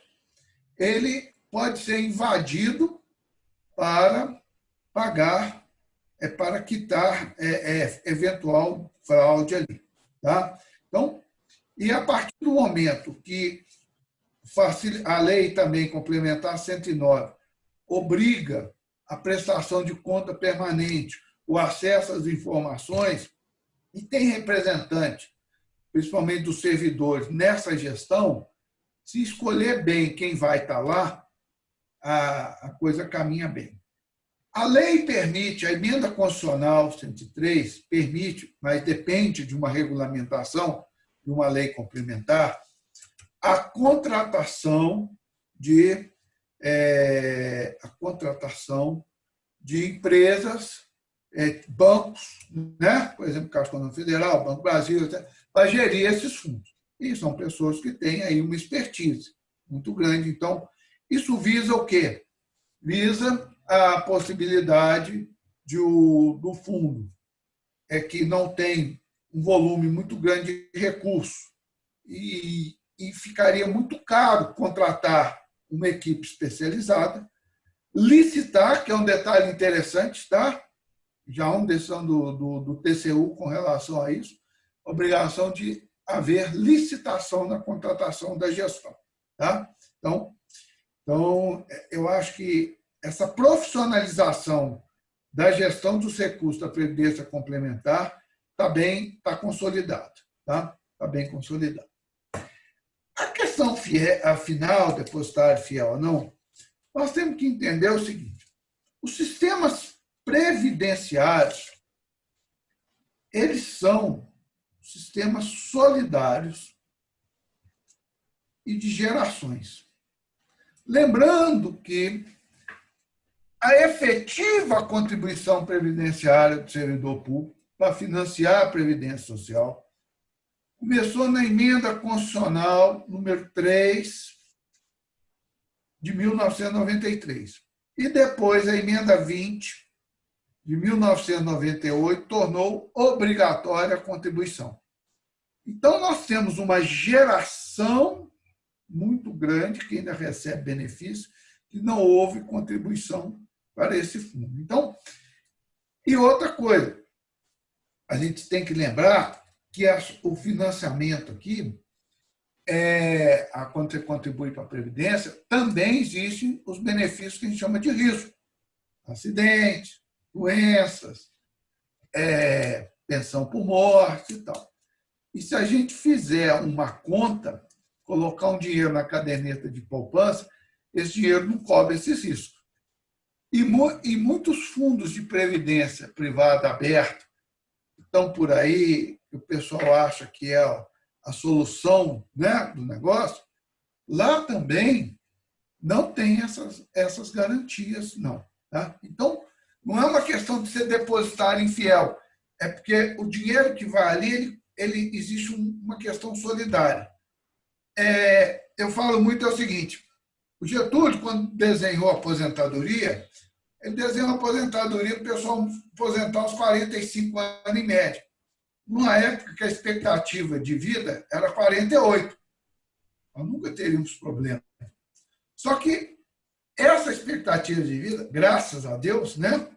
ele pode ser invadido para pagar, para quitar eventual fraude ali. Tá? Então, e a partir do momento que a lei também complementar 109 obriga a prestação de conta permanente, o acesso às informações, e tem representante, principalmente dos servidores, nessa gestão, se escolher bem quem vai estar lá, a coisa caminha bem. A lei permite, a emenda constitucional 103 permite, mas depende de uma regulamentação, de uma lei complementar, a contratação de empresas, bancos, né? Por exemplo, Caixa Econômica Federal, Banco Brasil, para gerir esses fundos. E são pessoas que têm aí uma expertise, muito grande. Então, isso visa o quê? Visa a possibilidade do fundo, que não tem um volume muito grande de recursos e ficaria muito caro contratar uma equipe especializada, licitar, que é um detalhe interessante, tá? Já há uma decisão do TCU com relação a isso, obrigação de haver licitação na contratação da gestão. Tá? Então, eu acho que essa profissionalização da gestão dos recursos da Previdência Complementar está consolidada. Tá? Está bem consolidada. A questão final, depositário fiel ou não, nós temos que entender o seguinte: os sistemas previdenciários, eles são sistemas solidários e de gerações. Lembrando que a efetiva contribuição previdenciária do servidor público para financiar a Previdência Social começou na Emenda Constitucional número 3 de 1993. E depois a Emenda 20 de 1998 tornou obrigatória a contribuição. Então, nós temos uma geração muito grande que ainda recebe benefício, que não houve contribuição para esse fundo. Então, e outra coisa, a gente tem que lembrar que o financiamento aqui, quando você contribui para a Previdência, também existem os benefícios que a gente chama de risco. Acidente, doenças, pensão por morte e tal. E se a gente fizer uma conta, colocar um dinheiro na caderneta de poupança, esse dinheiro não cobre esses riscos. E muitos fundos de previdência privada aberta estão por aí, que o pessoal acha que é a solução, né, do negócio, lá também não tem essas garantias, não. Tá? Então, não é uma questão de ser depositário infiel, é porque o dinheiro que vai ali, ele existe uma questão solidária. Eu falo muito o seguinte: o Getúlio, quando desenhou a aposentadoria, ele desenhou a aposentadoria para o pessoal aposentar aos 45 anos em média. Numa época que a expectativa de vida era 48. Nós nunca teríamos problema. Só que essa expectativa de vida, graças a Deus, né?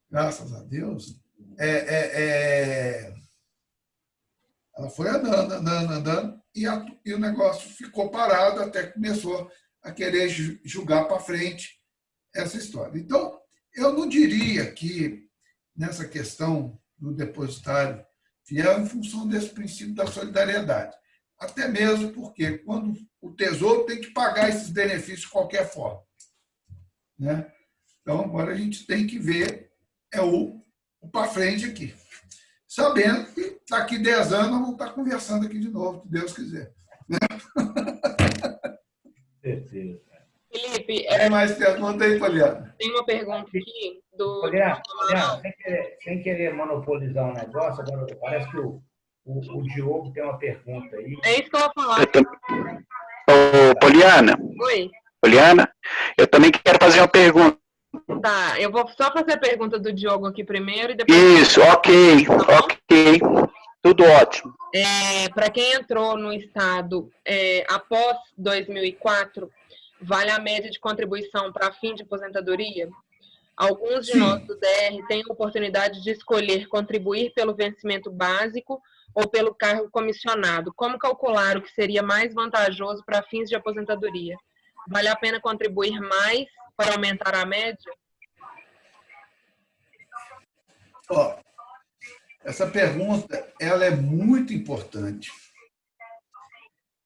Graças a Deus, ela foi andando, e o negócio ficou parado até que começou a querer julgar para frente essa história. Então, eu não diria que nessa questão do depositário fiel, em função desse princípio da solidariedade. Até mesmo porque quando o Tesouro tem que pagar esses benefícios de qualquer forma. Né? Então, agora a gente tem que ver o para frente aqui. Sabendo que daqui 10 anos nós vamos estar conversando aqui de novo, se Deus quiser. Né? Certeza. Felipe, Tem mais pergunta aí, Poliana? Tem uma pergunta aqui do... Poliana, sem querer monopolizar o negócio, agora parece que o Diogo tem uma pergunta aí. É isso que eu vou falar. Ô, Poliana. Oi. Poliana, eu também quero fazer uma pergunta. Tá, eu vou só fazer a pergunta do Diogo aqui primeiro e depois... Isso, ok. Tudo ótimo. Para quem entrou no Estado após 2004, vale a média de contribuição para fim de aposentadoria? Alguns de nós do DR têm a oportunidade de escolher contribuir pelo vencimento básico ou pelo cargo comissionado. Como calcular o que seria mais vantajoso para fins de aposentadoria? Vale a pena contribuir mais para aumentar a média? Essa pergunta ela é muito importante.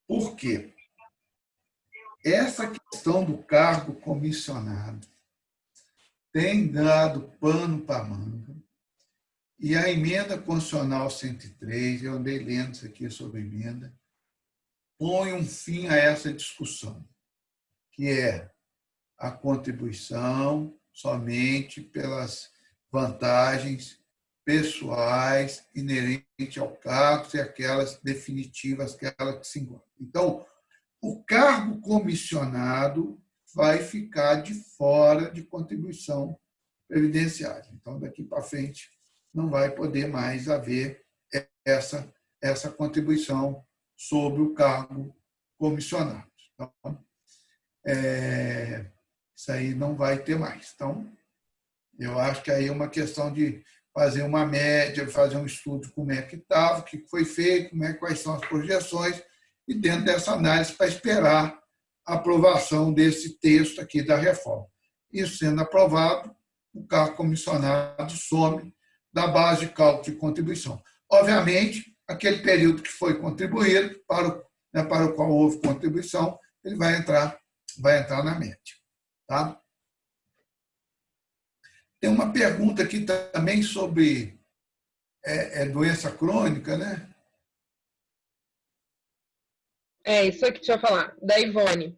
Por quê? Essa questão do cargo comissionado tem dado pano para manga. E a emenda constitucional 103, eu andei lendo isso aqui sobre a emenda, põe um fim a essa discussão, que é a contribuição somente pelas vantagens pessoais inerentes ao cargo e aquelas definitivas, aquelas que se encontram. Então, o cargo comissionado vai ficar de fora de contribuição previdenciária. Então, daqui para frente, não vai poder mais haver essa contribuição sobre o cargo comissionado. Então, isso aí não vai ter mais. Então, eu acho que aí é uma questão de fazer uma média, fazer um estudo de como é que estava, o que foi feito, quais são as projeções, e dentro dessa análise para esperar a aprovação desse texto aqui da reforma. Isso sendo aprovado, o cargo comissionado some da base de cálculo de contribuição. Obviamente, aquele período que foi contribuído, para o qual houve contribuição, ele vai entrar na média. Tá? Tem uma pergunta aqui também sobre doença crônica, né? Isso aqui, deixa eu falar. Da Ivone.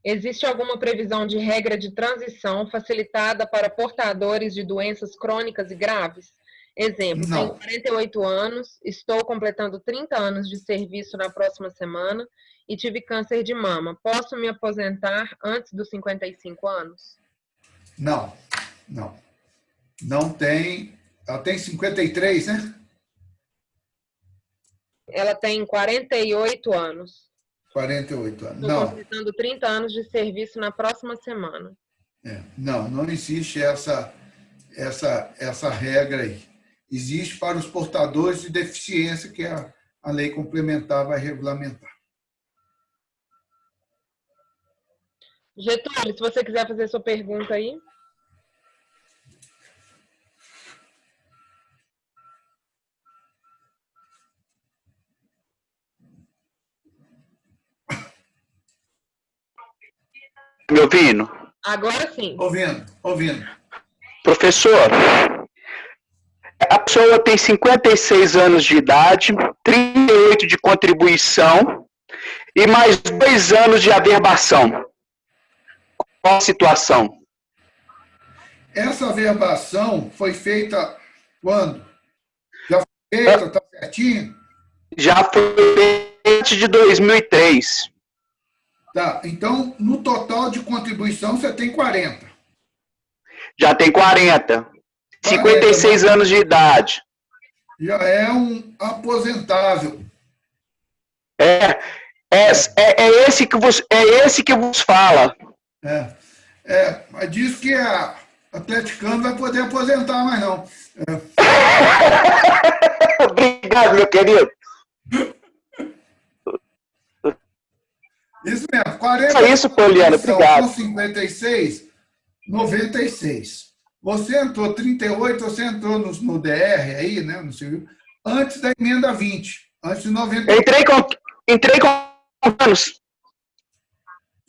Existe alguma previsão de regra de transição facilitada para portadores de doenças crônicas e graves? Exemplo, Não. tenho 48 anos, estou completando 30 anos de serviço na próxima semana e tive câncer de mama. Posso me aposentar antes dos 55 anos? Não. Não tem. Ela tem 53, né? Ela tem 48 anos. 48 anos. Estou Não. completando 30 anos de serviço na próxima semana. Não existe essa regra aí. Existe para os portadores de deficiência que a lei complementar vai regulamentar. Getúlio, se você quiser fazer sua pergunta aí. Me ouvindo? Agora sim. Ouvindo. Professor, a pessoa tem 56 anos de idade, 38 de contribuição e mais 2 anos de averbação. Qual a situação? Essa averbação foi feita quando? Já foi feita, está certinho? Já foi antes de 2003. Tá, então, no total de contribuição, você tem 40. Já tem 40. 56 anos de idade. Já é um aposentável. É esse que vos fala. Mas diz que a atleticano vai poder aposentar, mas não. Obrigado, meu querido. Isso mesmo, 40 Só isso, Poliana, obrigado. Com 56, 96. Você entrou 38, você entrou no DR aí, né, no civil, antes da emenda 20, antes de 90. Entrei com anos.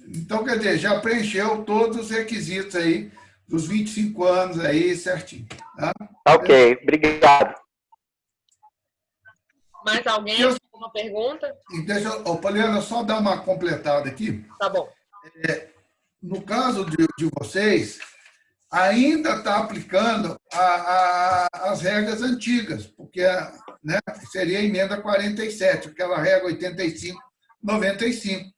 Então, quer dizer, já preencheu todos os requisitos aí dos 25 anos aí, certinho. Tá? Ok, obrigado. Mais alguém? Alguma pergunta? Poliana, só dar uma completada aqui. Tá bom. No caso de vocês, ainda está aplicando as regras antigas, porque seria a emenda 47, aquela regra 85, 95.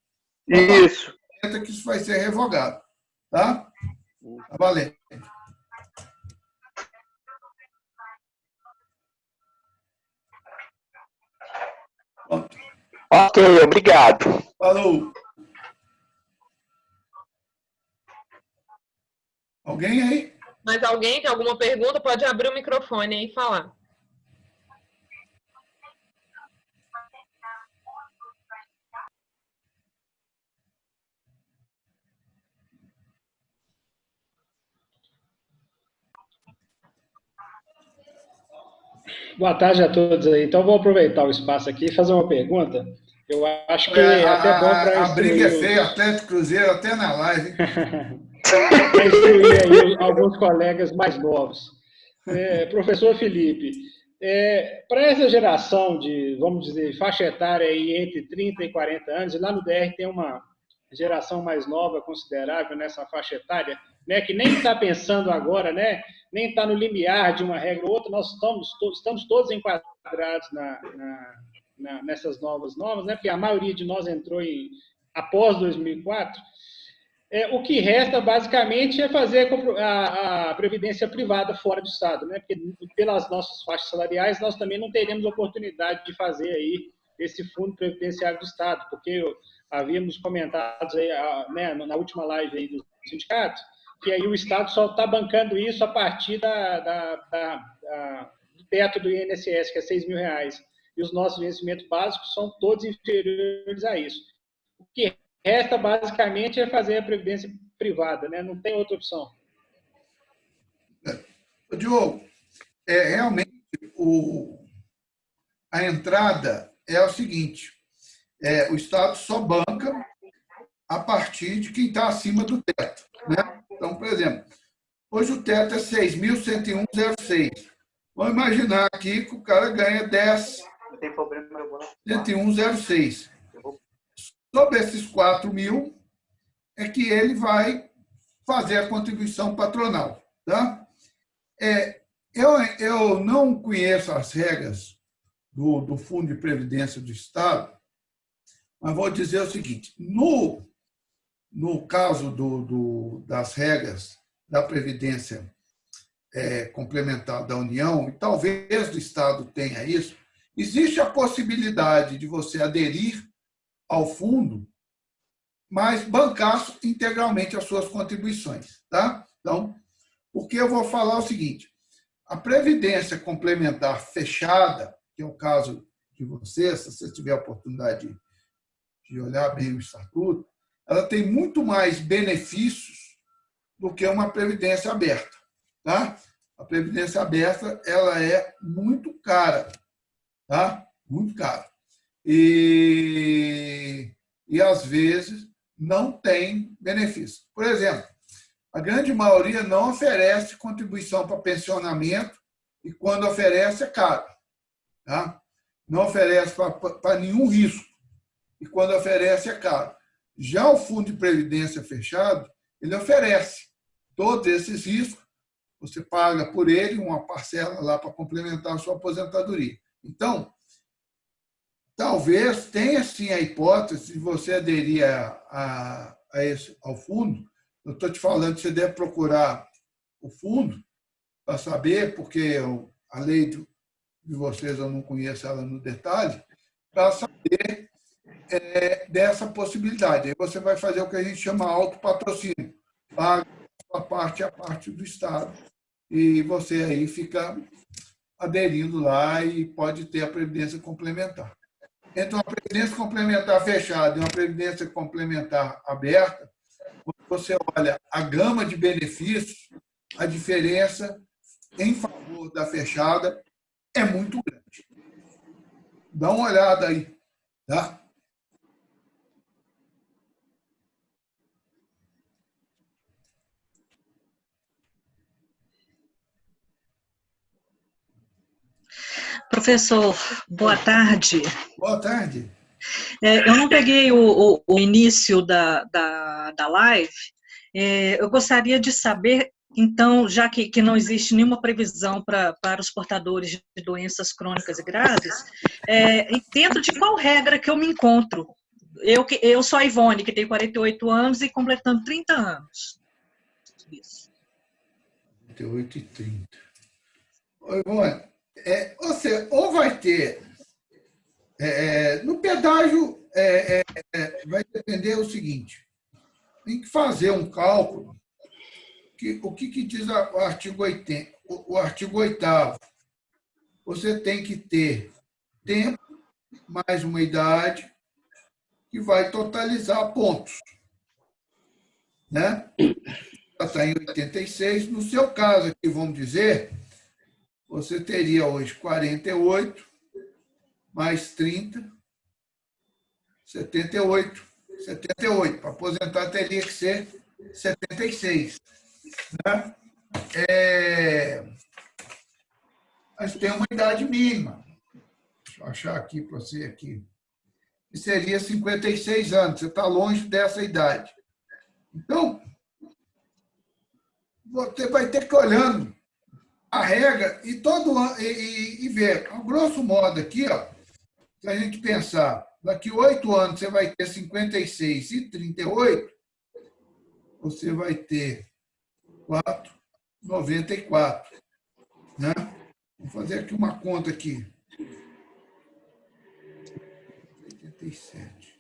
Isso. Que isso vai ser revogado. Tá? Tá valendo. Pronto. Ok, obrigado. Falou. Alguém aí? Mais alguém tem alguma pergunta? Pode abrir o microfone aí e falar. Boa tarde a todos aí. Então, vou aproveitar o espaço aqui e fazer uma pergunta. Eu acho que é até bom para a briga é feia, Atlético Cruzeiro, até na live. Para instruir aí alguns colegas mais novos. Professor Felipe, para essa geração de, vamos dizer, faixa etária aí entre 30 e 40 anos, e lá no DR tem uma geração mais nova considerável nessa faixa etária, né, que nem está pensando agora, né, nem está no limiar de uma regra ou outra, nós estamos todos enquadrados nessas novas normas, né, porque a maioria de nós entrou em após 2004, o que resta, basicamente, é fazer a previdência privada fora do Estado, né? Porque, pelas nossas faixas salariais, nós também não teremos oportunidade de fazer aí esse fundo previdenciário do Estado, porque havíamos comentado aí, né, na última live aí do sindicato, que aí o Estado só está bancando isso a partir do teto do INSS, que é R$6.000, e os nossos vencimentos básicos são todos inferiores a isso. O que resta, basicamente, é fazer a previdência privada, né? Não tem outra opção. Diogo, realmente, a entrada é o seguinte, o Estado só banca a partir de quem está acima do teto, né? Então, por exemplo, hoje o teto é 6.101,06. Vamos imaginar aqui que o cara ganha 10.101,06. Sobre esses 4.000 é que ele vai fazer a contribuição patronal. Tá? Eu não conheço as regras do Fundo de Previdência do Estado, mas vou dizer o seguinte, no caso das regras da Previdência Complementar da União, e talvez do Estado tenha isso, existe a possibilidade de você aderir ao fundo, mas bancar integralmente as suas contribuições. Tá? Então, porque eu vou falar o seguinte, a Previdência Complementar fechada, que é o caso de você, se você tiver a oportunidade de olhar bem o estatuto, ela tem muito mais benefícios do que uma previdência aberta. Tá? A previdência aberta ela é muito cara. Tá? Muito cara. E às vezes, não tem benefício. Por exemplo, a grande maioria não oferece contribuição para pensionamento e, quando oferece, é caro. Tá? Não oferece para nenhum risco e, quando oferece, é caro. Já o Fundo de Previdência Fechado, ele oferece todos esses riscos, você paga por ele uma parcela lá para complementar a sua aposentadoria. Então, talvez tenha, sim, a hipótese de você aderir ao fundo. Eu estou te falando que você deve procurar o fundo para saber, porque a lei de vocês eu não conheço ela no detalhe, para saber dessa possibilidade. Aí você vai fazer o que a gente chama autopatrocínio, paga a parte do Estado, e você aí fica aderindo lá e pode ter a previdência complementar. Entre uma previdência complementar fechada e uma previdência complementar aberta, quando você olha a gama de benefícios, a diferença em favor da fechada é muito grande. Dá uma olhada aí. Tá? Professor, boa tarde. Boa tarde. Eu não peguei o início da live. Eu gostaria de saber, então, já que não existe nenhuma previsão para os portadores de doenças crônicas e graves, dentro de qual regra que eu me encontro? Eu sou a Ivone, que tem 48 anos e completando 30 anos. Isso. 48 e 30. Oi, Ivone. Você ou vai ter... no pedágio, vai depender o seguinte, tem que fazer um cálculo, o que diz o artigo 80, o artigo 8º. Você tem que ter tempo mais uma idade que vai totalizar pontos. Né? Está em 86. No seu caso aqui, vamos dizer, você teria hoje 48, mais 30, 78. 78. Para aposentar, teria que ser 76. Né? Mas tem uma idade mínima. Deixa eu achar aqui para você aqui. Que seria 56 anos. Você está longe dessa idade. Então, você vai ter que ir olhando a regra e ver. A grosso modo aqui, ó, se a gente pensar daqui 8 anos você vai ter 56 e 38, você vai ter 4,94. Né? Vou fazer aqui uma conta aqui. 87.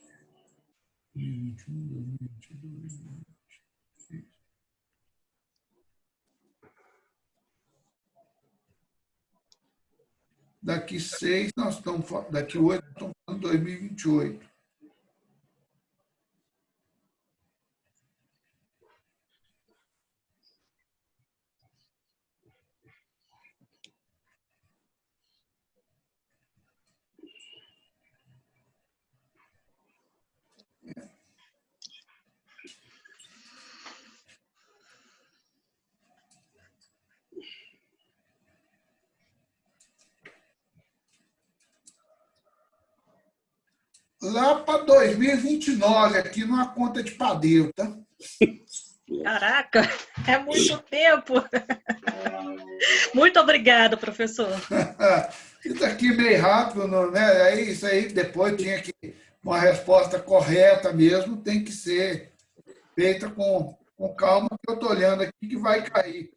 2021, 2022, 2026. Daqui 6, nós estamos daqui 8, nós estamos falando 2028. Lá para 2029, aqui numa conta de padeiro, tá? Caraca, é muito tempo. Muito obrigada, professor. Isso aqui meio rápido, né? Isso aí depois tinha que uma resposta correta mesmo, tem que ser feita com calma, que eu estou olhando aqui que vai cair.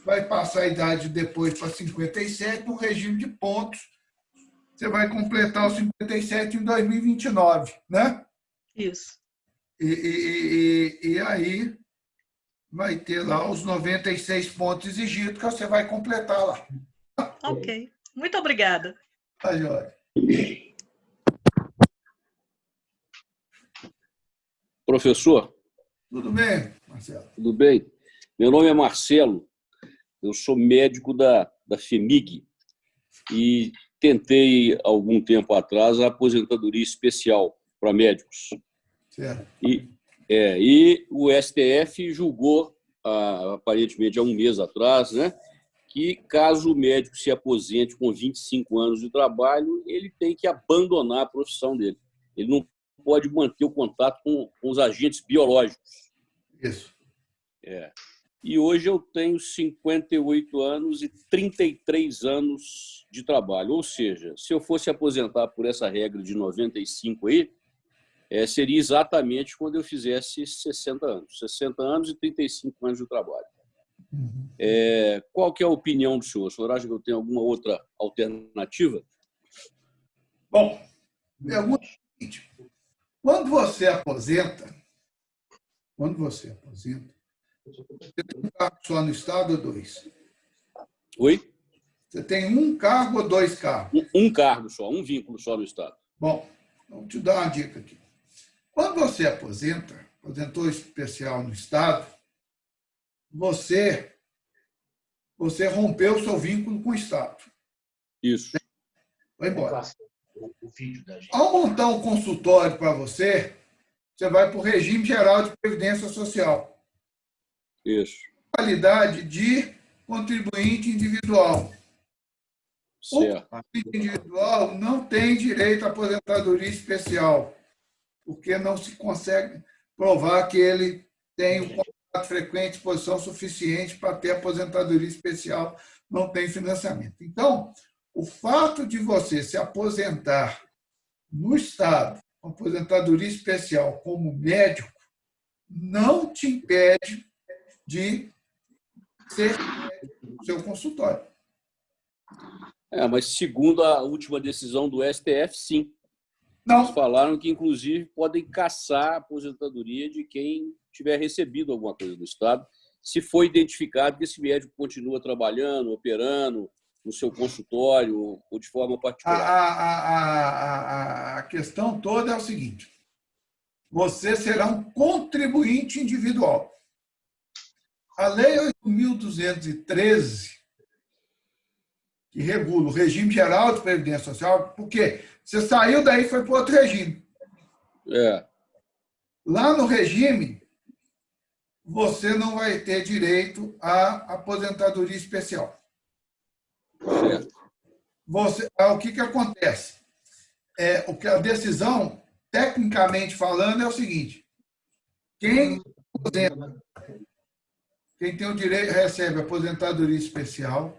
Vai passar a idade depois para 57, no regime de pontos. Você vai completar os 57 em 2029, né? Isso. E aí vai ter lá os 96 pontos exigidos que você vai completar lá. Ok. Muito obrigada. Tá, joia. Professor? Tudo bem, Marcelo? Tudo bem? Meu nome é Marcelo, eu sou médico da FEMIG e tentei, algum tempo atrás, a aposentadoria especial para médicos. Certo. E o STF julgou, aparentemente há um mês atrás, né, que caso o médico se aposente com 25 anos de trabalho, ele tem que abandonar a profissão dele. Ele não pode manter o contato com os agentes biológicos. Isso. E hoje eu tenho 58 anos e 33 anos de trabalho. Ou seja, se eu fosse aposentar por essa regra de 95 aí, seria exatamente quando eu fizesse 60 anos. 60 anos e 35 anos de trabalho. Qual que é a opinião do senhor? O senhor acha que eu tenho alguma outra alternativa? Bom, pergunta é o seguinte. Quando você aposenta, você tem um cargo só no Estado ou 2? Oi? Você tem um cargo ou 2 cargos? Um cargo só, um vínculo só no Estado. Bom, vou te dar uma dica aqui. Quando você aposentou especial no Estado, você rompeu o seu vínculo com o Estado. Isso. Vai embora. Ao montar um consultório para você vai para o regime geral de previdência social. Isso. Qualidade de contribuinte individual. Certo. O contribuinte individual não tem direito à aposentadoria especial, porque não se consegue provar que ele tem um contato frequente, exposição suficiente para ter aposentadoria especial, não tem financiamento. Então, o fato de você se aposentar no Estado, com aposentadoria especial como médico, não te impede de ser médico no seu consultório. Mas segundo a última decisão do STF, sim. Não. Eles falaram que, inclusive, podem caçar a aposentadoria de quem tiver recebido alguma coisa do Estado, se for identificado que esse médico continua trabalhando, operando no seu consultório ou de forma particular. A questão toda é o seguinte: você será um contribuinte individual. A Lei 8.213, que regula o regime geral de previdência social, porque você saiu daí e foi para outro regime. Lá no regime, você não vai ter direito à aposentadoria especial. Certo. O que acontece? O que a decisão, tecnicamente falando, é o seguinte: quem tem o direito, recebe aposentadoria especial,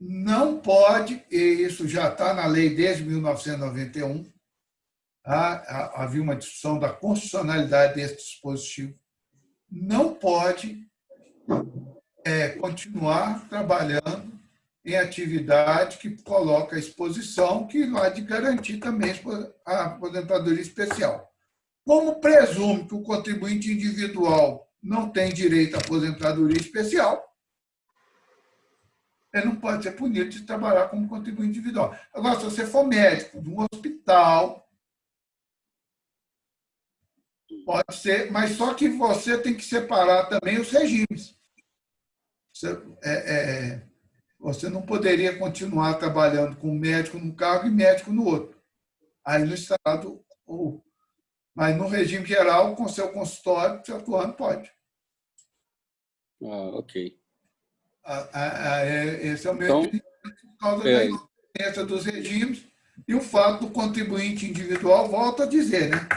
não pode, e isso já está na lei desde 1991, havia uma discussão da constitucionalidade desse dispositivo, não pode continuar trabalhando em atividade que coloca a exposição, que vai de garantir também a aposentadoria especial. Como presume que o contribuinte individual não tem direito à aposentadoria especial, ele não pode ser punido de trabalhar como contribuinte individual. Agora, se você for médico de um hospital, pode ser, mas só que você tem que separar também os regimes. Você não poderia continuar trabalhando com médico num cargo e médico no outro. Aí no Estado, mas no regime geral, com seu consultório, você atuando, pode. Ok. Esse é o meu entendimento por causa da independência dos regimes e o fato do contribuinte individual, volto a dizer, né?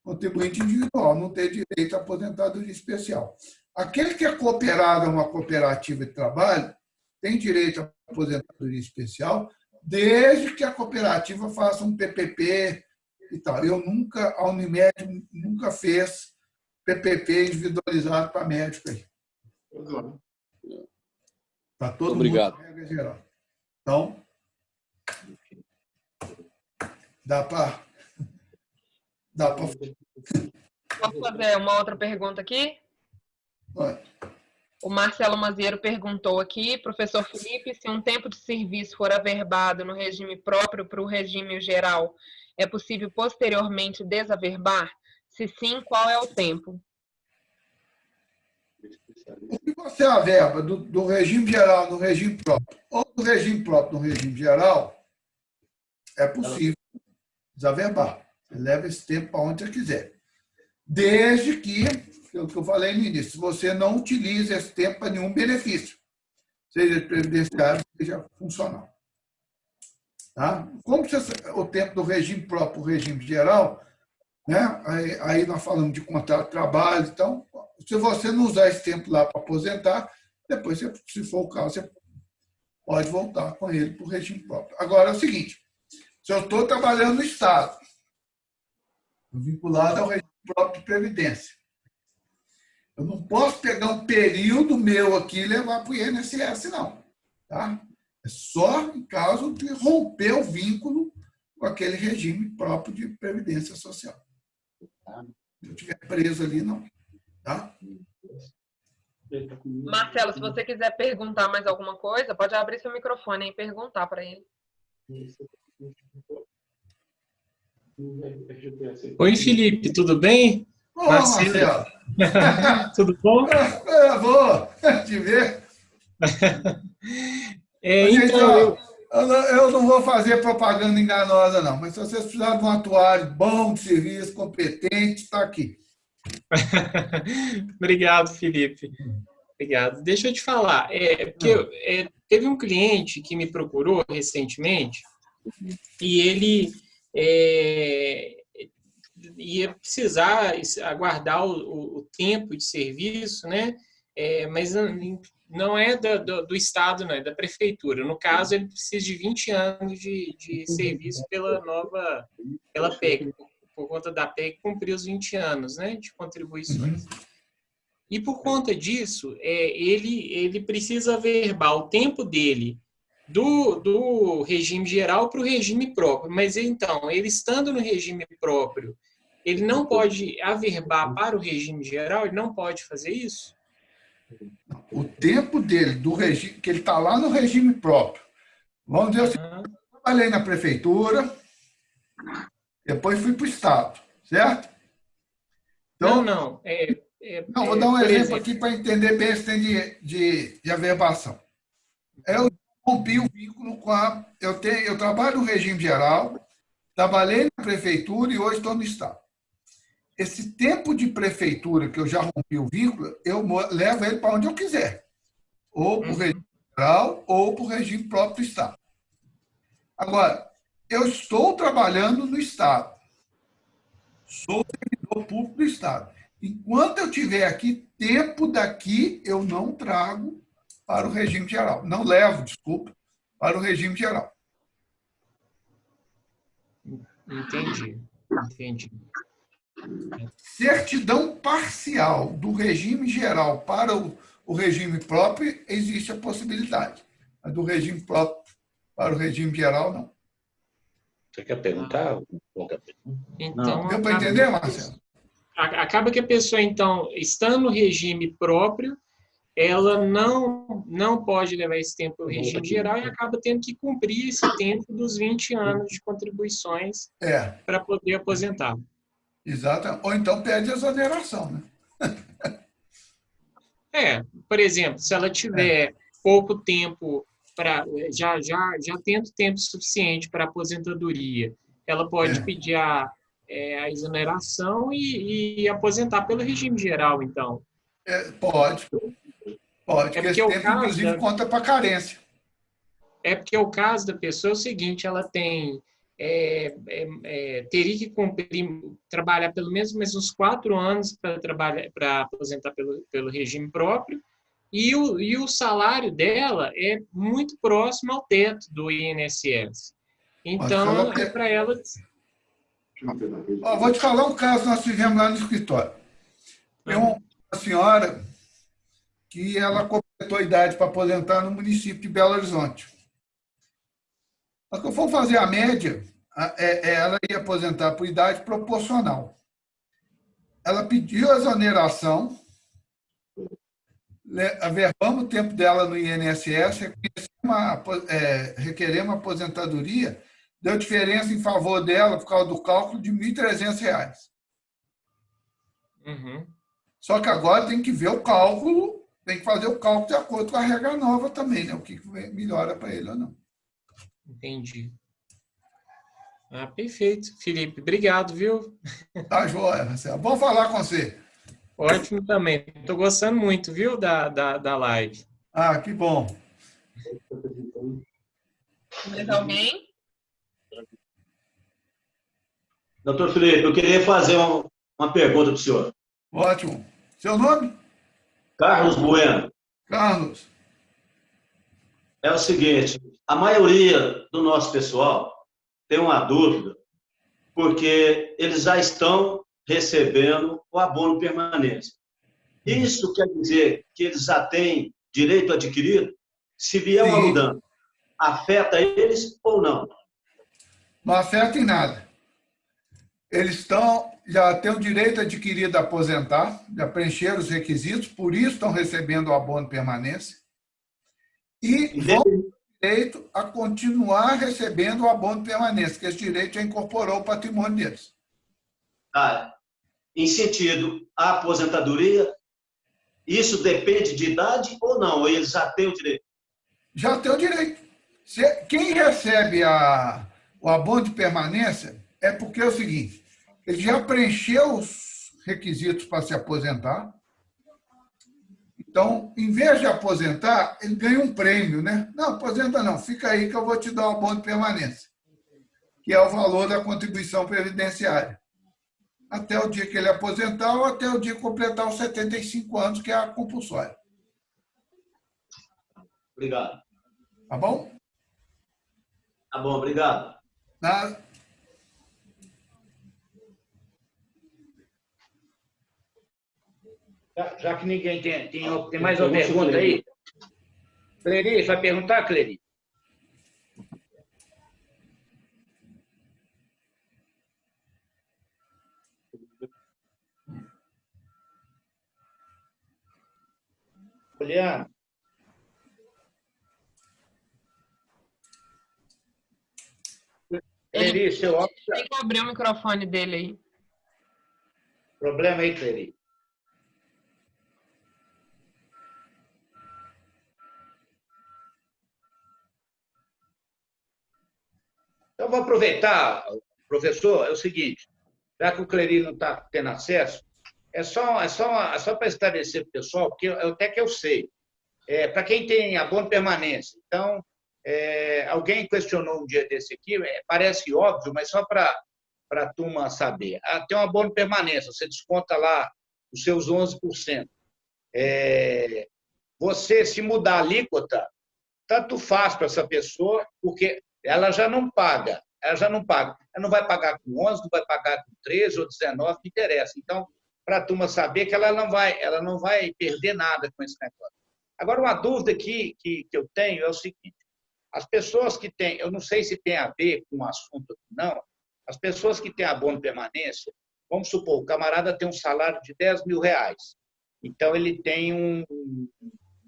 Contribuinte individual não ter direito à aposentadoria especial. Aquele que é cooperado a uma cooperativa de trabalho tem direito à aposentadoria especial desde que a cooperativa faça um PPP e tal. A Unimed nunca fez PPP individualizado para médico aí. Para todo Obrigado. mundo, regra geral. Então, dá para... Posso fazer uma outra pergunta aqui? Pode. O Marcelo Maziero perguntou aqui, professor Felipe, se um tempo de serviço for averbado no regime próprio para o regime geral, é possível posteriormente desaverbar? Se sim, qual é o tempo? O que você averba do regime geral no regime próprio, ou do regime próprio no regime geral, é possível desaverbar. Você leva esse tempo para onde você quiser. Desde que, o que eu falei no início, você não utilize esse tempo para nenhum benefício, seja previdenciário, seja funcional. Tá? Como o tempo do regime próprio para o regime geral, né? Aí nós falamos de contrato de trabalho, então, se você não usar esse tempo lá para aposentar, depois, se for o caso, você pode voltar com ele para o regime próprio. Agora, é o seguinte, se eu estou trabalhando no Estado, vinculado ao regime próprio de previdência, eu não posso pegar um período meu aqui e levar para o INSS, não. Tá? É só em caso de romper o vínculo com aquele regime próprio de previdência social. Se eu estiver preso ali, não. Tá? Marcelo, se você quiser perguntar mais alguma coisa, pode abrir seu microfone e perguntar para ele. Oi, Felipe, tudo bem? Ô, Marcelo. Tudo bom? Vou te ver. Então, eu não vou fazer propaganda enganosa, não, mas se vocês precisarem de um atuário bom, de serviço, competente, está aqui. Obrigado, Felipe. Obrigado. Deixa eu te falar, porque teve um cliente que me procurou recentemente e ele ia precisar aguardar o tempo de serviço, né? Mas não é do Estado, não, é da Prefeitura. No caso, ele precisa de 20 anos de serviço pela PEC, por conta da PEC cumprir os 20 anos, né, de contribuições. E por conta disso, ele precisa averbar o tempo dele do regime geral para o regime próprio. Mas, então, ele estando no regime próprio, ele não pode averbar para o regime geral? Ele não pode fazer isso? O tempo dele, do regime, que ele está lá no regime próprio. Vamos dizer assim, eu trabalhei na prefeitura, depois fui para o Estado, certo? Então, não. Vou dar um exemplo aqui para entender bem esse tempo de averbação. Eu rompi o vínculo com a... Eu trabalho no regime geral, trabalhei na prefeitura e hoje estou no Estado. Esse tempo de prefeitura que eu já rompi o vínculo, eu levo ele para onde eu quiser. Ou para o regime geral, ou para o regime próprio do Estado. Agora, eu estou trabalhando no Estado. Sou servidor público do Estado. Enquanto eu tiver aqui, tempo daqui eu não trago para o regime geral. Não levo, desculpa, para o regime geral. Entendi. Certidão parcial do regime geral para o regime próprio, existe a possibilidade. Mas do regime próprio para o regime geral, não. Você quer perguntar? Então, deu para entender, Marcelo? Acaba que a pessoa, então, estando no regime próprio, ela não pode levar esse tempo para o regime geral e acaba tendo que cumprir esse tempo dos 20 anos de contribuições para poder aposentar. Exato. Ou então pede exoneração, né? Por exemplo, se ela tiver pouco tempo já tendo tempo suficiente para aposentadoria, ela pode pedir a exoneração e aposentar pelo regime geral, então. Pode, porque esse tempo, inclusive, conta para carência. É porque o caso da pessoa é o seguinte, ela tem... teria que trabalhar pelo menos mais uns 4 anos para aposentar pelo regime próprio, e o salário dela é muito próximo ao teto do INSS. Então, é para ela... Vou te falar um caso que nós tivemos lá no escritório. Tem uma senhora que ela completou a idade para aposentar no município de Belo Horizonte. Quando for fazer a média, ela ia aposentar por idade proporcional. Ela pediu a exoneração, averbamos o tempo dela no INSS, requeremos uma aposentadoria, deu diferença em favor dela, por causa do cálculo, de R$ 1.300. Só que agora tem que ver o cálculo, tem que fazer o cálculo de acordo com a regra nova também, né? O que melhora para ele ou não. Entendi. Perfeito, Felipe. Obrigado, viu? Tá joia, Marcelo. Bom falar com você. Ótimo também. Estou gostando muito, viu, da live. Que bom. Mais alguém? Doutor Felipe, eu queria fazer uma pergunta para o senhor. Ótimo. Seu nome? Carlos Bueno. Carlos. É o seguinte, a maioria do nosso pessoal tem uma dúvida, porque eles já estão recebendo o abono permanência. Isso quer dizer que eles já têm direito adquirido? Se vier uma mudança, afeta eles ou não? Não afeta em nada. Eles já têm o direito adquirido a aposentar, já preencheram os requisitos, por isso estão recebendo o abono permanência, e vão ter direito a continuar recebendo o abono permanência, que esse direito já incorporou o patrimônio deles. Em sentido, a aposentadoria, isso depende de idade ou não? Ou eles já têm o direito? Já tem o direito. Quem recebe o abono de permanência é porque é o seguinte, ele já preencheu os requisitos para se aposentar. Então, em vez de aposentar, ele ganha um prêmio, né? Não, aposenta não, fica aí que eu vou te dar um abono de permanência, que é o valor da contribuição previdenciária. Até o dia que ele aposentar ou até o dia que completar os 75 anos, que é a compulsória. Obrigado. Tá bom? Tá bom, obrigado. Já que ninguém tem mais uma pergunta aí. Cleri, vai perguntar, Cleri? Juliano. Cleri, seu óculos. Tem que abrir o microfone dele aí. Problema aí, Cleri. Então, vou aproveitar, professor, é o seguinte, já que o Cleri não está tendo acesso, é só para esclarecer para o pessoal, porque até que eu sei, para quem tem abono permanência, então, alguém questionou um dia desse aqui, parece óbvio, mas só para a turma saber. Tem um abono permanência, você desconta lá os seus 11%. Você, se mudar a alíquota, tanto faz para essa pessoa, porque ela já não paga. Ela não vai pagar com 11, não vai pagar com 13 ou 19, não interessa. Então, para a turma saber que ela não vai perder nada com esse negócio. Agora, uma dúvida que eu tenho é o seguinte: as pessoas que têm, eu não sei se tem a ver com o assunto ou não, as pessoas que têm abono permanência, vamos supor, o camarada tem um salário de R$10.000, então ele tem um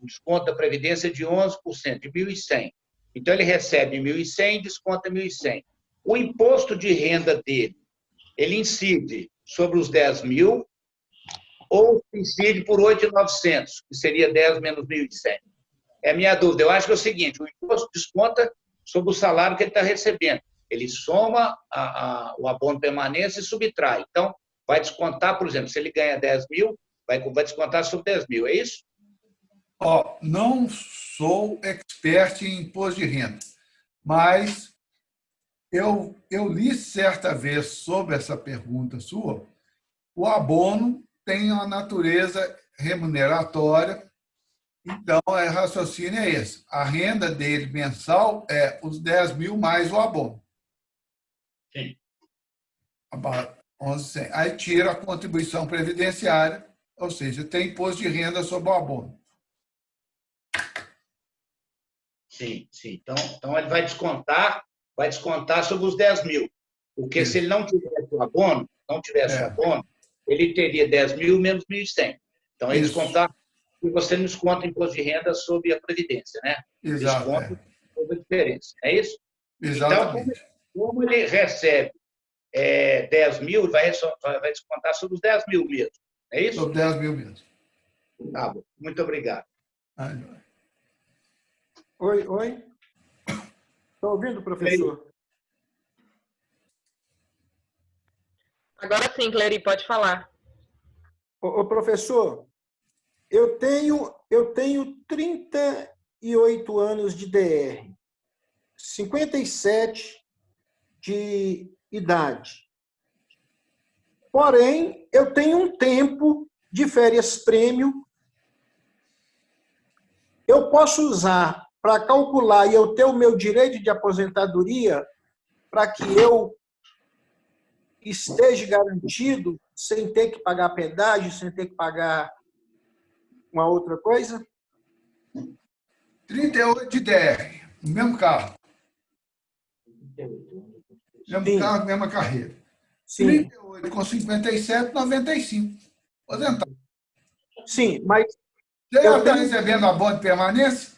desconto da Previdência de 11%, de 1.100. Então, ele recebe 1.100 e desconta 1.100. O imposto de renda dele, ele incide sobre os 10.000 ou incide por 8.900, que seria 10 menos 1.100. É a minha dúvida. Eu acho que é o seguinte: o imposto desconta sobre o salário que ele está recebendo. Ele soma o abono permanência e subtrai. Então, vai descontar, por exemplo, se ele ganha 10.000, vai descontar sobre 10.000, é isso? Não sou expert em imposto de renda, mas eu li certa vez sobre essa pergunta sua. O abono tem uma natureza remuneratória, então o raciocínio é esse: a renda dele mensal é os 10.000 mais o abono. Sim. 11.100. Aí tira a contribuição previdenciária, ou seja, tem imposto de renda sobre o abono. Sim. Então ele vai descontar sobre os 10.000. Porque se ele não tivesse o abono, ele teria 10.000 menos 1.100. Então, ele descontar, e você não desconta imposto de renda sobre a Previdência, né? Exato. Desconta sobre a diferença, é isso? Exatamente. Então, como ele recebe 10.000, vai descontar sobre os 10.000 mesmo, é isso? Sobre 10.000 mesmo. Tá bom, muito obrigado. Oi? Está ouvindo, professor? Agora sim, Clery, pode falar. Ô, professor, eu tenho 38 anos de DR, 57 de idade. Porém, eu tenho um tempo de férias prêmio. Eu posso usar para calcular e eu ter o meu direito de aposentadoria para que eu esteja garantido sem ter que pagar pedágio, sem ter que pagar uma outra coisa? 38 de DR, no mesmo carro. Mesmo carro, mesma carreira. Sim. 38 com 57, 95. Aposentado. Sim, mas... Você já está recebendo abono de permanência?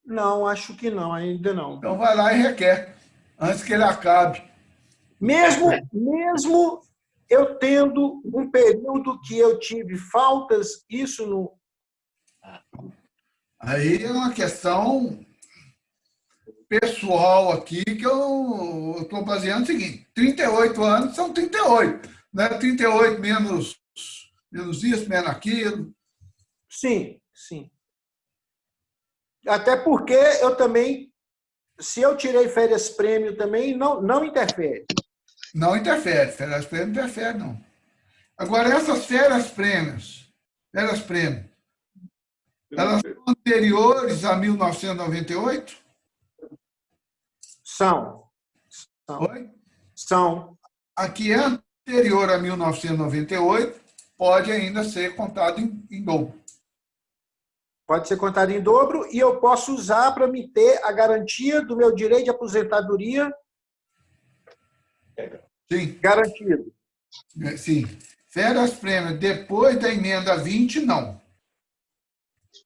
Não, acho que não, ainda não. Então vai lá e requer, antes que ele acabe. Mesmo eu tendo um período que eu tive faltas, isso não... Aí é uma questão pessoal aqui que eu estou baseando o seguinte: 38 anos são 38, né? 38 menos isso, menos aquilo. Sim. Até porque eu também, se eu tirei férias prêmio também, não interfere. Não interfere, férias prêmio não interfere, não. Agora, essas férias prêmio, elas são anteriores a 1998? São. Oi? São. A que é anterior a 1998 pode ainda ser contado em dobro. Pode ser contado em dobro e eu posso usar para me ter a garantia do meu direito de aposentadoria. Sim. Garantido. Sim. Férias prêmio depois da emenda 20, não.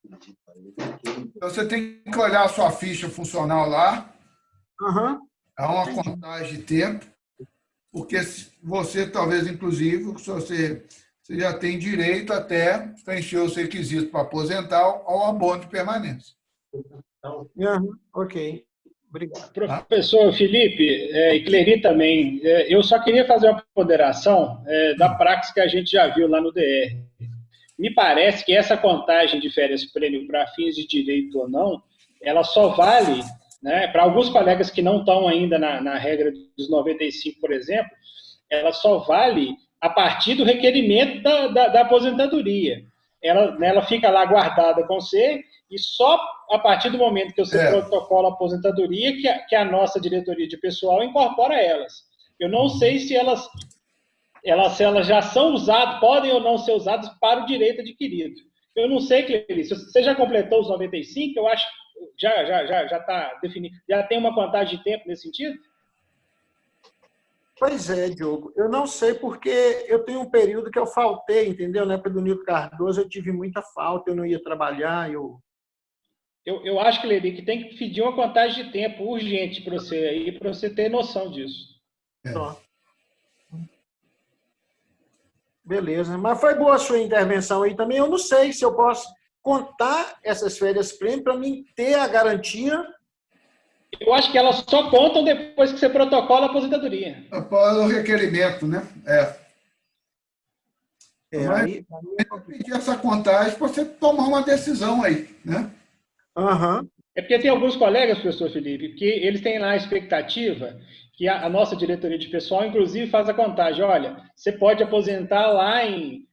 Então, você tem que olhar a sua ficha funcional lá. Há uma contagem de tempo, porque você, talvez, inclusive, você já tem direito até preencher os requisitos para aposentar ao abono de permanência. Ok. Obrigado. Professor Felipe e Clery também, eu só queria fazer uma ponderação da prática que a gente já viu lá no DR. Me parece que essa contagem de férias prêmio para fins de direito ou não, ela só vale, né, para alguns colegas que não estão ainda na regra dos 95, por exemplo, ela só vale a partir do requerimento da aposentadoria. ela fica lá guardada com você, e só a partir do momento que você protocola a aposentadoria que a nossa diretoria de pessoal incorpora elas. Eu não sei se elas já são usadas, podem ou não ser usadas para o direito adquirido. Eu não sei, Clerice, você já completou os 95? Eu acho que já está definido. Já tem uma contagem de tempo nesse sentido? Pois é, Diogo. Eu não sei porque eu tenho um período que eu faltei, entendeu? Na época do Nilton Cardoso eu tive muita falta, eu não ia trabalhar. Eu acho, Clerice, que tem que pedir uma contagem de tempo urgente para você aí, para você ter noção disso. Só. Beleza, mas foi boa a sua intervenção aí também. Eu não sei se eu posso contar essas férias prêmio para mim ter a garantia. Eu acho que elas só contam depois que você protocola a aposentadoria. Após o requerimento, né? Mas Aí... eu pedi essa contagem para você tomar uma decisão aí, né? Uhum. É porque tem alguns colegas, professor Felipe, que eles têm lá a expectativa que a nossa diretoria de pessoal, inclusive, faz a contagem. Olha, você pode aposentar lá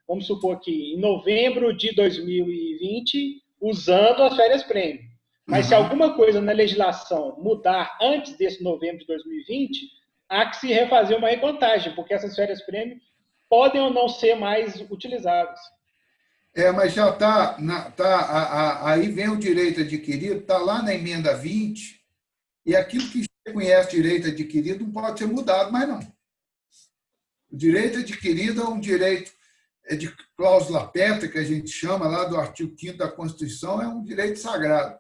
vamos supor que em novembro de 2020, usando as férias prêmio. Mas se alguma coisa na legislação mudar antes desse novembro de 2020, há que se refazer uma recontagem, porque essas férias prêmio podem ou não ser mais utilizadas. Mas já aí vem o direito adquirido, está lá na emenda 20, e aquilo que reconhece direito adquirido não pode ser mudado mais, não. O direito adquirido é um direito de cláusula pétrea, que a gente chama lá do artigo 5º da Constituição, é um direito sagrado.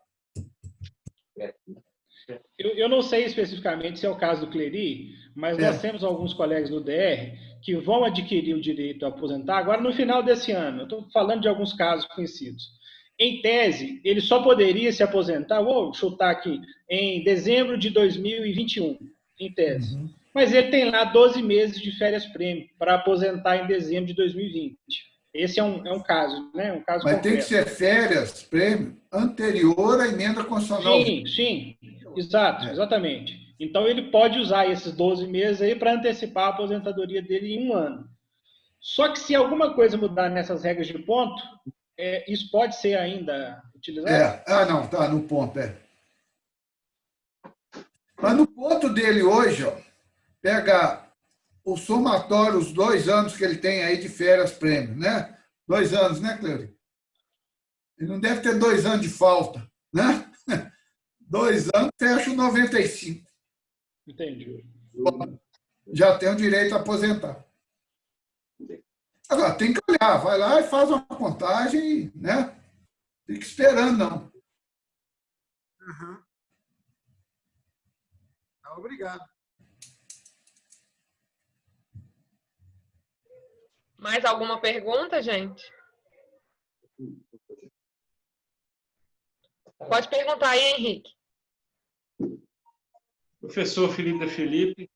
Eu não sei especificamente se é o caso do Cleri, mas nós temos alguns colegas do DR que vão adquirir o direito a aposentar agora no final desse ano. Eu estou falando de alguns casos conhecidos. Em tese, ele só poderia se aposentar, vou chutar aqui, em dezembro de 2021, em tese. Mas ele tem lá 12 meses de férias prêmio para aposentar em dezembro de 2020. Esse é um caso, né? Um caso Mas concreto. tem que ser férias prêmio anterior à emenda constitucional. Sim, exatamente. Então, ele pode usar esses 12 meses aí para antecipar a aposentadoria dele em um ano. Só que se alguma coisa mudar nessas regras de ponto, isso pode ser ainda utilizado? Não, tá no ponto, Mas no ponto dele hoje, pega o somatório, os 2 anos que ele tem aí de férias prêmio, né? 2 anos, né, Cleuri? Ele não deve ter 2 anos de falta, né? 2 anos, fecha o 95. Entendi. Já tem o direito a aposentar. Agora, tem que olhar, vai lá e faz uma contagem, né? Fica esperando, não. Obrigado. Mais alguma pergunta, gente? Pode perguntar aí, Henrique. Professor Felipe,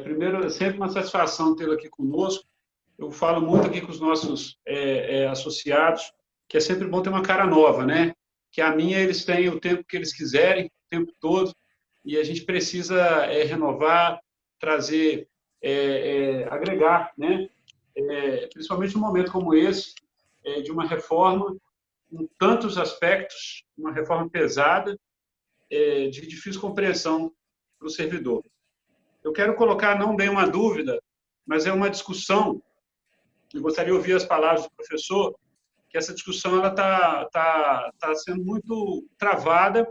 primeiro, é sempre uma satisfação tê-lo aqui conosco. Eu falo muito aqui com os nossos associados, que é sempre bom ter uma cara nova, né? Que a minha, eles têm o tempo que eles quiserem, o tempo todo, e a gente precisa renovar, trazer, agregar, né? Principalmente num momento como esse, de uma reforma com tantos aspectos, uma reforma pesada, de difícil compreensão para o servidor. Eu quero colocar não bem uma dúvida, mas é uma discussão. Eu gostaria de ouvir as palavras do professor, que essa discussão ela tá sendo muito travada.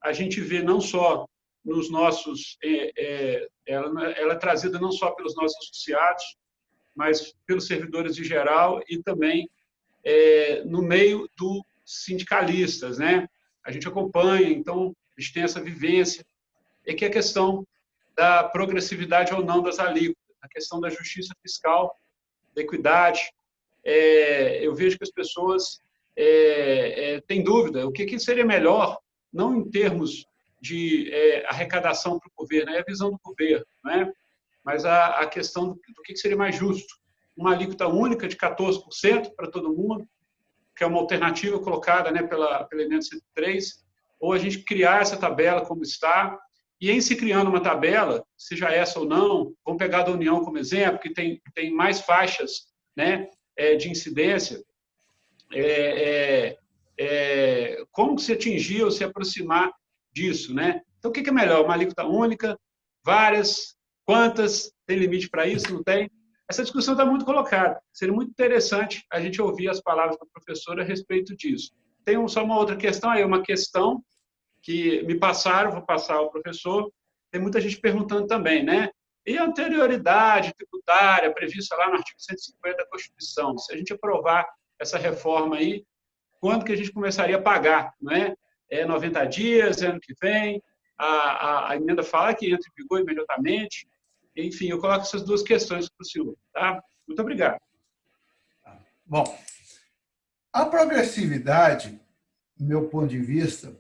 A gente vê não só nos nossos... ela é trazida não só pelos nossos associados, mas pelos servidores em geral e também no meio dos sindicalistas, né? A gente acompanha, então, a gente tem essa vivência, que é a questão da progressividade ou não das alíquotas, a questão da justiça fiscal, da equidade. Eu vejo que as pessoas têm dúvida. O que seria melhor, não em termos de arrecadação para o governo, é a visão do governo, né? Mas a questão do que seria mais justo. Uma alíquota única de 14% para todo mundo, que é uma alternativa colocada, né, pela emenda 103, ou a gente criar essa tabela como está, e em se criando uma tabela, seja essa ou não, vamos pegar a da União como exemplo, que tem mais faixas, né, de incidência, como se atingir ou se aproximar disso, né? Então, o que é melhor? Uma alíquota única, várias, quantas? Tem limite para isso? Não tem? Essa discussão está muito colocada. Seria muito interessante a gente ouvir as palavras da professora a respeito disso. Tem só uma outra questão, aí uma questão que me passaram, vou passar ao professor. Tem muita gente perguntando também, né? E a anterioridade tributária prevista lá no artigo 150 da Constituição? Se a gente aprovar essa reforma aí, quando que a gente começaria a pagar, não é? É 90 dias, é ano que vem? A emenda fala que entra em vigor imediatamente. Enfim, eu coloco essas duas questões para o senhor. Tá? Muito obrigado. Bom, a progressividade, do meu ponto de vista,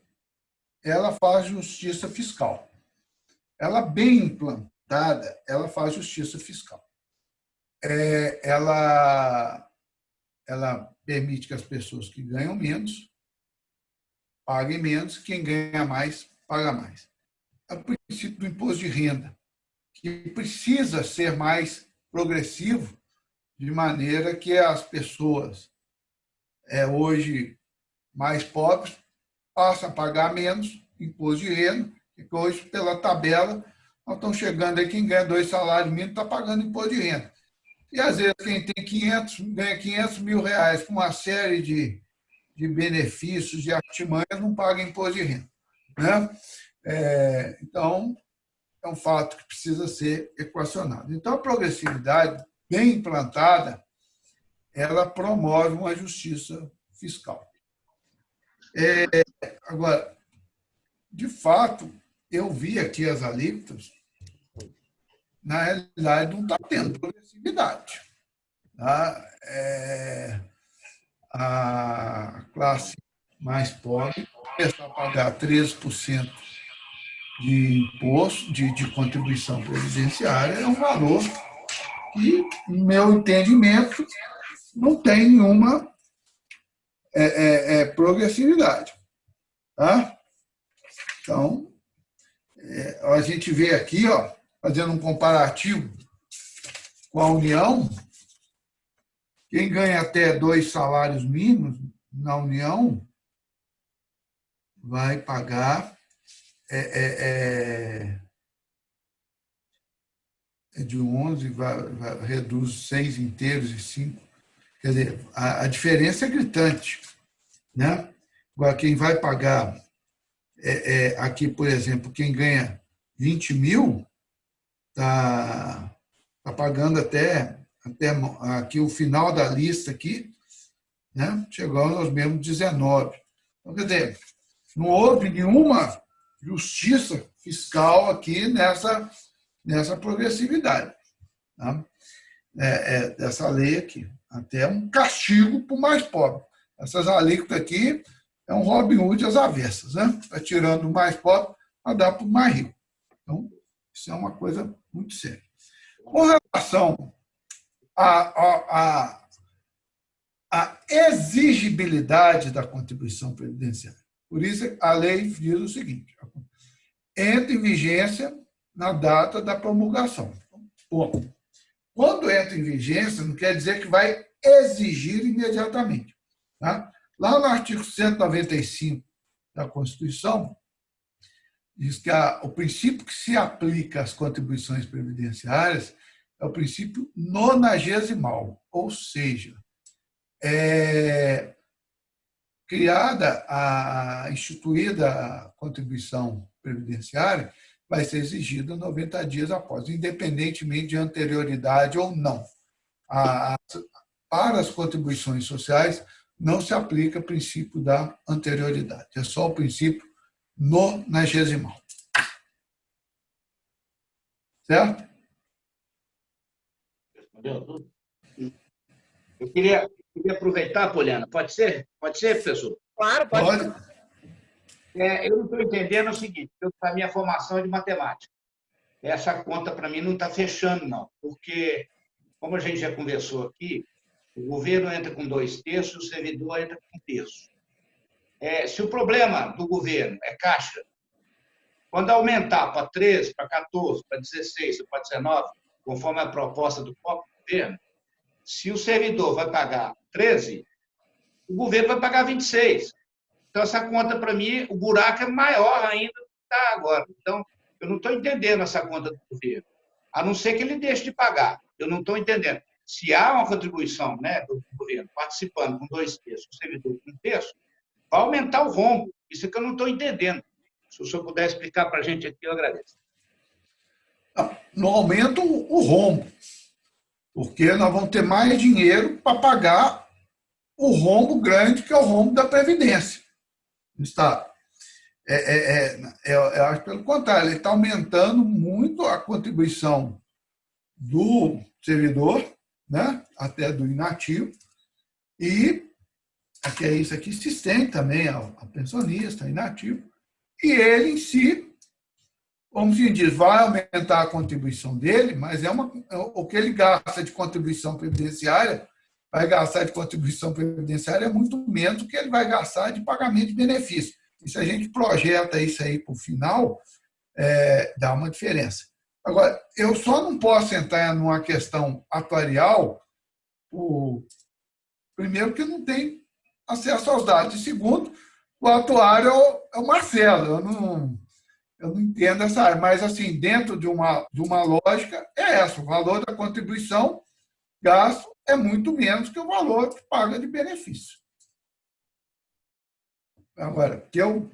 ela faz justiça fiscal. Ela bem implantada, ela faz justiça fiscal. Ela permite que as pessoas que ganham menos paguem menos, quem ganha mais, paga mais. É o princípio do imposto de renda, que precisa ser mais progressivo, de maneira que as pessoas hoje mais pobres passam a pagar menos imposto de renda, que hoje, pela tabela, nós estamos chegando aí, quem ganha 2 salários mínimos está pagando imposto de renda. E, às vezes, quem tem 500, ganha 500 mil reais com uma série de benefícios, de artimanhas, não paga imposto de renda, né? Então, é um fato que precisa ser equacionado. Então, a progressividade bem implantada, ela promove uma justiça fiscal. Agora, de fato, eu vi aqui as alíquotas, na realidade, não está tendo progressividade. Tá? A classe mais pobre começar a pagar 13% de imposto, de contribuição previdenciária, é um valor que, no meu entendimento, não tem nenhuma progressividade. Tá? Então, a gente vê aqui, fazendo um comparativo com a União, quem ganha até 2 salários mínimos na União vai pagar de 11, reduz 6 inteiros e 5. Quer dizer, a diferença é gritante, né? Agora, quem vai pagar, aqui, por exemplo, quem ganha 20 mil, está pagando até aqui o final da lista aqui, né? Chegando aos mesmos 19. Então, quer dizer, não houve nenhuma justiça fiscal aqui nessa progressividade, tá? Dessa lei aqui. Até um castigo para o mais pobre. Essas alíquotas aqui é um Robin Hood às avessas, né? Está tirando o mais pobre para dar para o mais rico. Então, isso é uma coisa muito séria. Com relação à exigibilidade da contribuição previdenciária, por isso a lei diz o seguinte: entra em vigência na data da promulgação. Bom, quando entra em vigência, não quer dizer que vai exigir imediatamente. Tá? Lá no artigo 195 da Constituição, diz que o princípio que se aplica às contribuições previdenciárias é o princípio nonagesimal, ou seja, instituída a contribuição previdenciária, vai ser exigida 90 dias após, independentemente de anterioridade ou não. Para as contribuições sociais, não se aplica o princípio da anterioridade, é só o princípio nonagesimal. Certo? Eu queria aproveitar, Poliana, pode ser? Pode ser, professor? Claro, pode. Eu não estou entendendo o seguinte, a minha formação é de matemática. Essa conta, para mim, não está fechando, não, porque, como a gente já conversou aqui, o governo entra com 2/3, o servidor entra com 1/3. Se o problema do governo é caixa, quando aumentar para 13, para 14, para 16, para 19, conforme a proposta do próprio governo, se o servidor vai pagar 13, o governo vai pagar 26. Então, essa conta, para mim, o buraco é maior ainda do que está agora. Então, eu não estou entendendo essa conta do governo, a não ser que ele deixe de pagar. Eu não estou entendendo. Se há uma contribuição, né, do governo participando com 2 terços, o servidor com 1 terço, vai aumentar o rombo. Isso é que eu não estou entendendo. Se o senhor puder explicar para a gente aqui, eu agradeço. Não aumenta o rombo, porque nós vamos ter mais dinheiro para pagar o rombo grande, que é o rombo da Previdência do Estado. Eu acho pelo contrário, ele está aumentando muito a contribuição do servidor, né, até do inativo, e aqui isso aqui se estende também ao pensionista, inativo, e ele em si, como se diz, vai aumentar a contribuição dele, mas o que ele gasta de contribuição previdenciária, vai gastar de contribuição previdenciária é muito menos do que ele vai gastar de pagamento de benefício. E se a gente projeta isso aí para o final, dá uma diferença. Agora, eu só não posso entrar numa questão atuarial, primeiro, que não tem acesso aos dados, e segundo, o atuário é o Marcelo. Eu não entendo essa área, mas, assim, dentro de uma lógica, é essa: o valor da contribuição gasto é muito menos que o valor que paga de benefício. Agora, que eu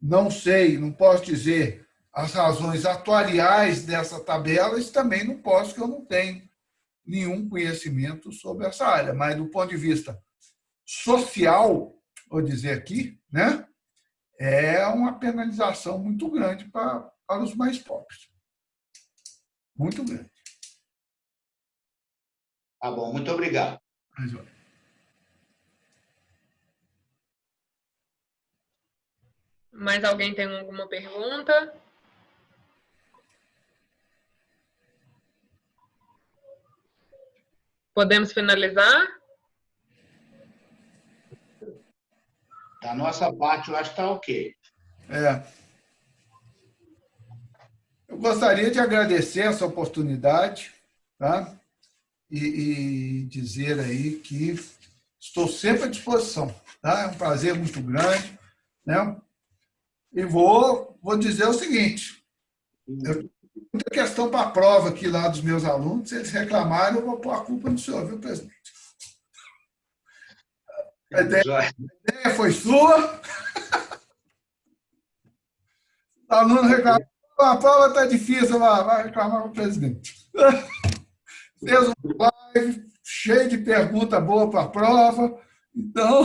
não sei, não posso dizer as razões atuariais dessa tabela, isso também não posso, que eu não tenho nenhum conhecimento sobre essa área. Mas, do ponto de vista social, vou dizer aqui, né, é uma penalização muito grande para os mais pobres. Muito grande. Tá bom, muito obrigado. Mais alguém tem alguma pergunta? Podemos finalizar? Da nossa parte, eu acho que está ok. Eu gostaria de agradecer essa oportunidade, tá? E dizer aí que estou sempre à disposição, tá? É um prazer muito grande, né? E vou dizer o seguinte: eu tenho muita questão para a prova aqui lá dos meus alunos. Se eles reclamarem, eu vou pôr a culpa no senhor, viu, presidente? A ideia foi sua. O aluno reclamou, a prova está difícil, vai reclamar com o presidente. Fez uma live cheio de pergunta boa para a prova. Então,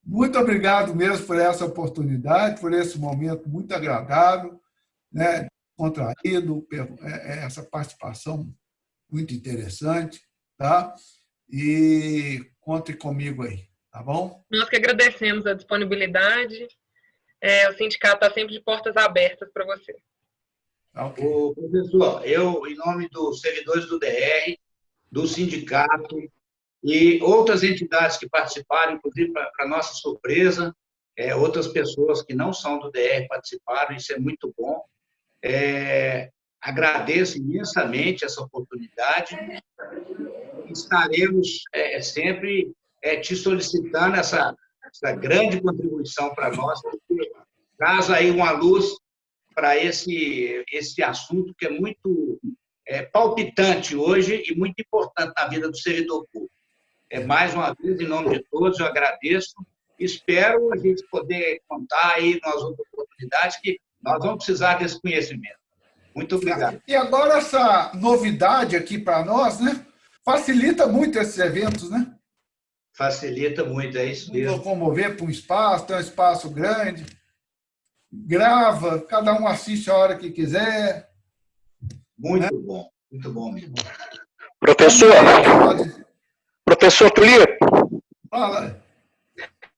muito obrigado mesmo por essa oportunidade, por esse momento muito agradável, né, contraído, essa participação muito interessante, tá? E conte comigo aí, tá bom? Nós que agradecemos a disponibilidade. O sindicato está sempre de portas abertas para você. Okay. Professor, eu, em nome dos servidores do DR, do sindicato e outras entidades que participaram, inclusive, para nossa surpresa, outras pessoas que não são do DR participaram, isso é muito bom. Agradeço imensamente essa oportunidade. Estaremos sempre te solicitando essa grande contribuição para nós, porque traz aí uma luz para esse assunto que é muito palpitante hoje e muito importante na vida do servidor público. Mais uma vez, em nome de todos, eu agradeço. Espero a gente poder contar aí nas outras oportunidades que nós vamos precisar desse conhecimento. Muito obrigado. E agora essa novidade aqui para nós, né? Facilita muito esses eventos, né? Facilita muito, é isso mesmo. Locomover para um espaço, tem um espaço grande, grava, cada um assiste a hora que quiser. Muito bom mesmo. Professor Tulio, fala.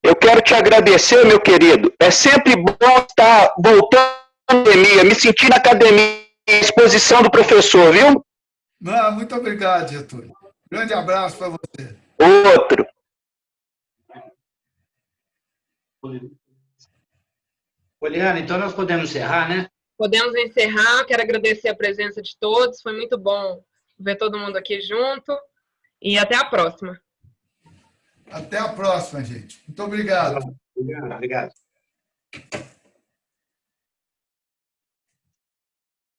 Eu quero te agradecer, meu querido. É sempre bom estar voltando à academia, me sentir na academia, à exposição do professor, viu? Não, muito obrigado, Getúlio. Grande abraço para você. Outro. Poliana, então nós podemos encerrar, né? Podemos encerrar. Quero agradecer a presença de todos. Foi muito bom ver todo mundo aqui junto. E até a próxima. Até a próxima, gente. Muito obrigado. Obrigado.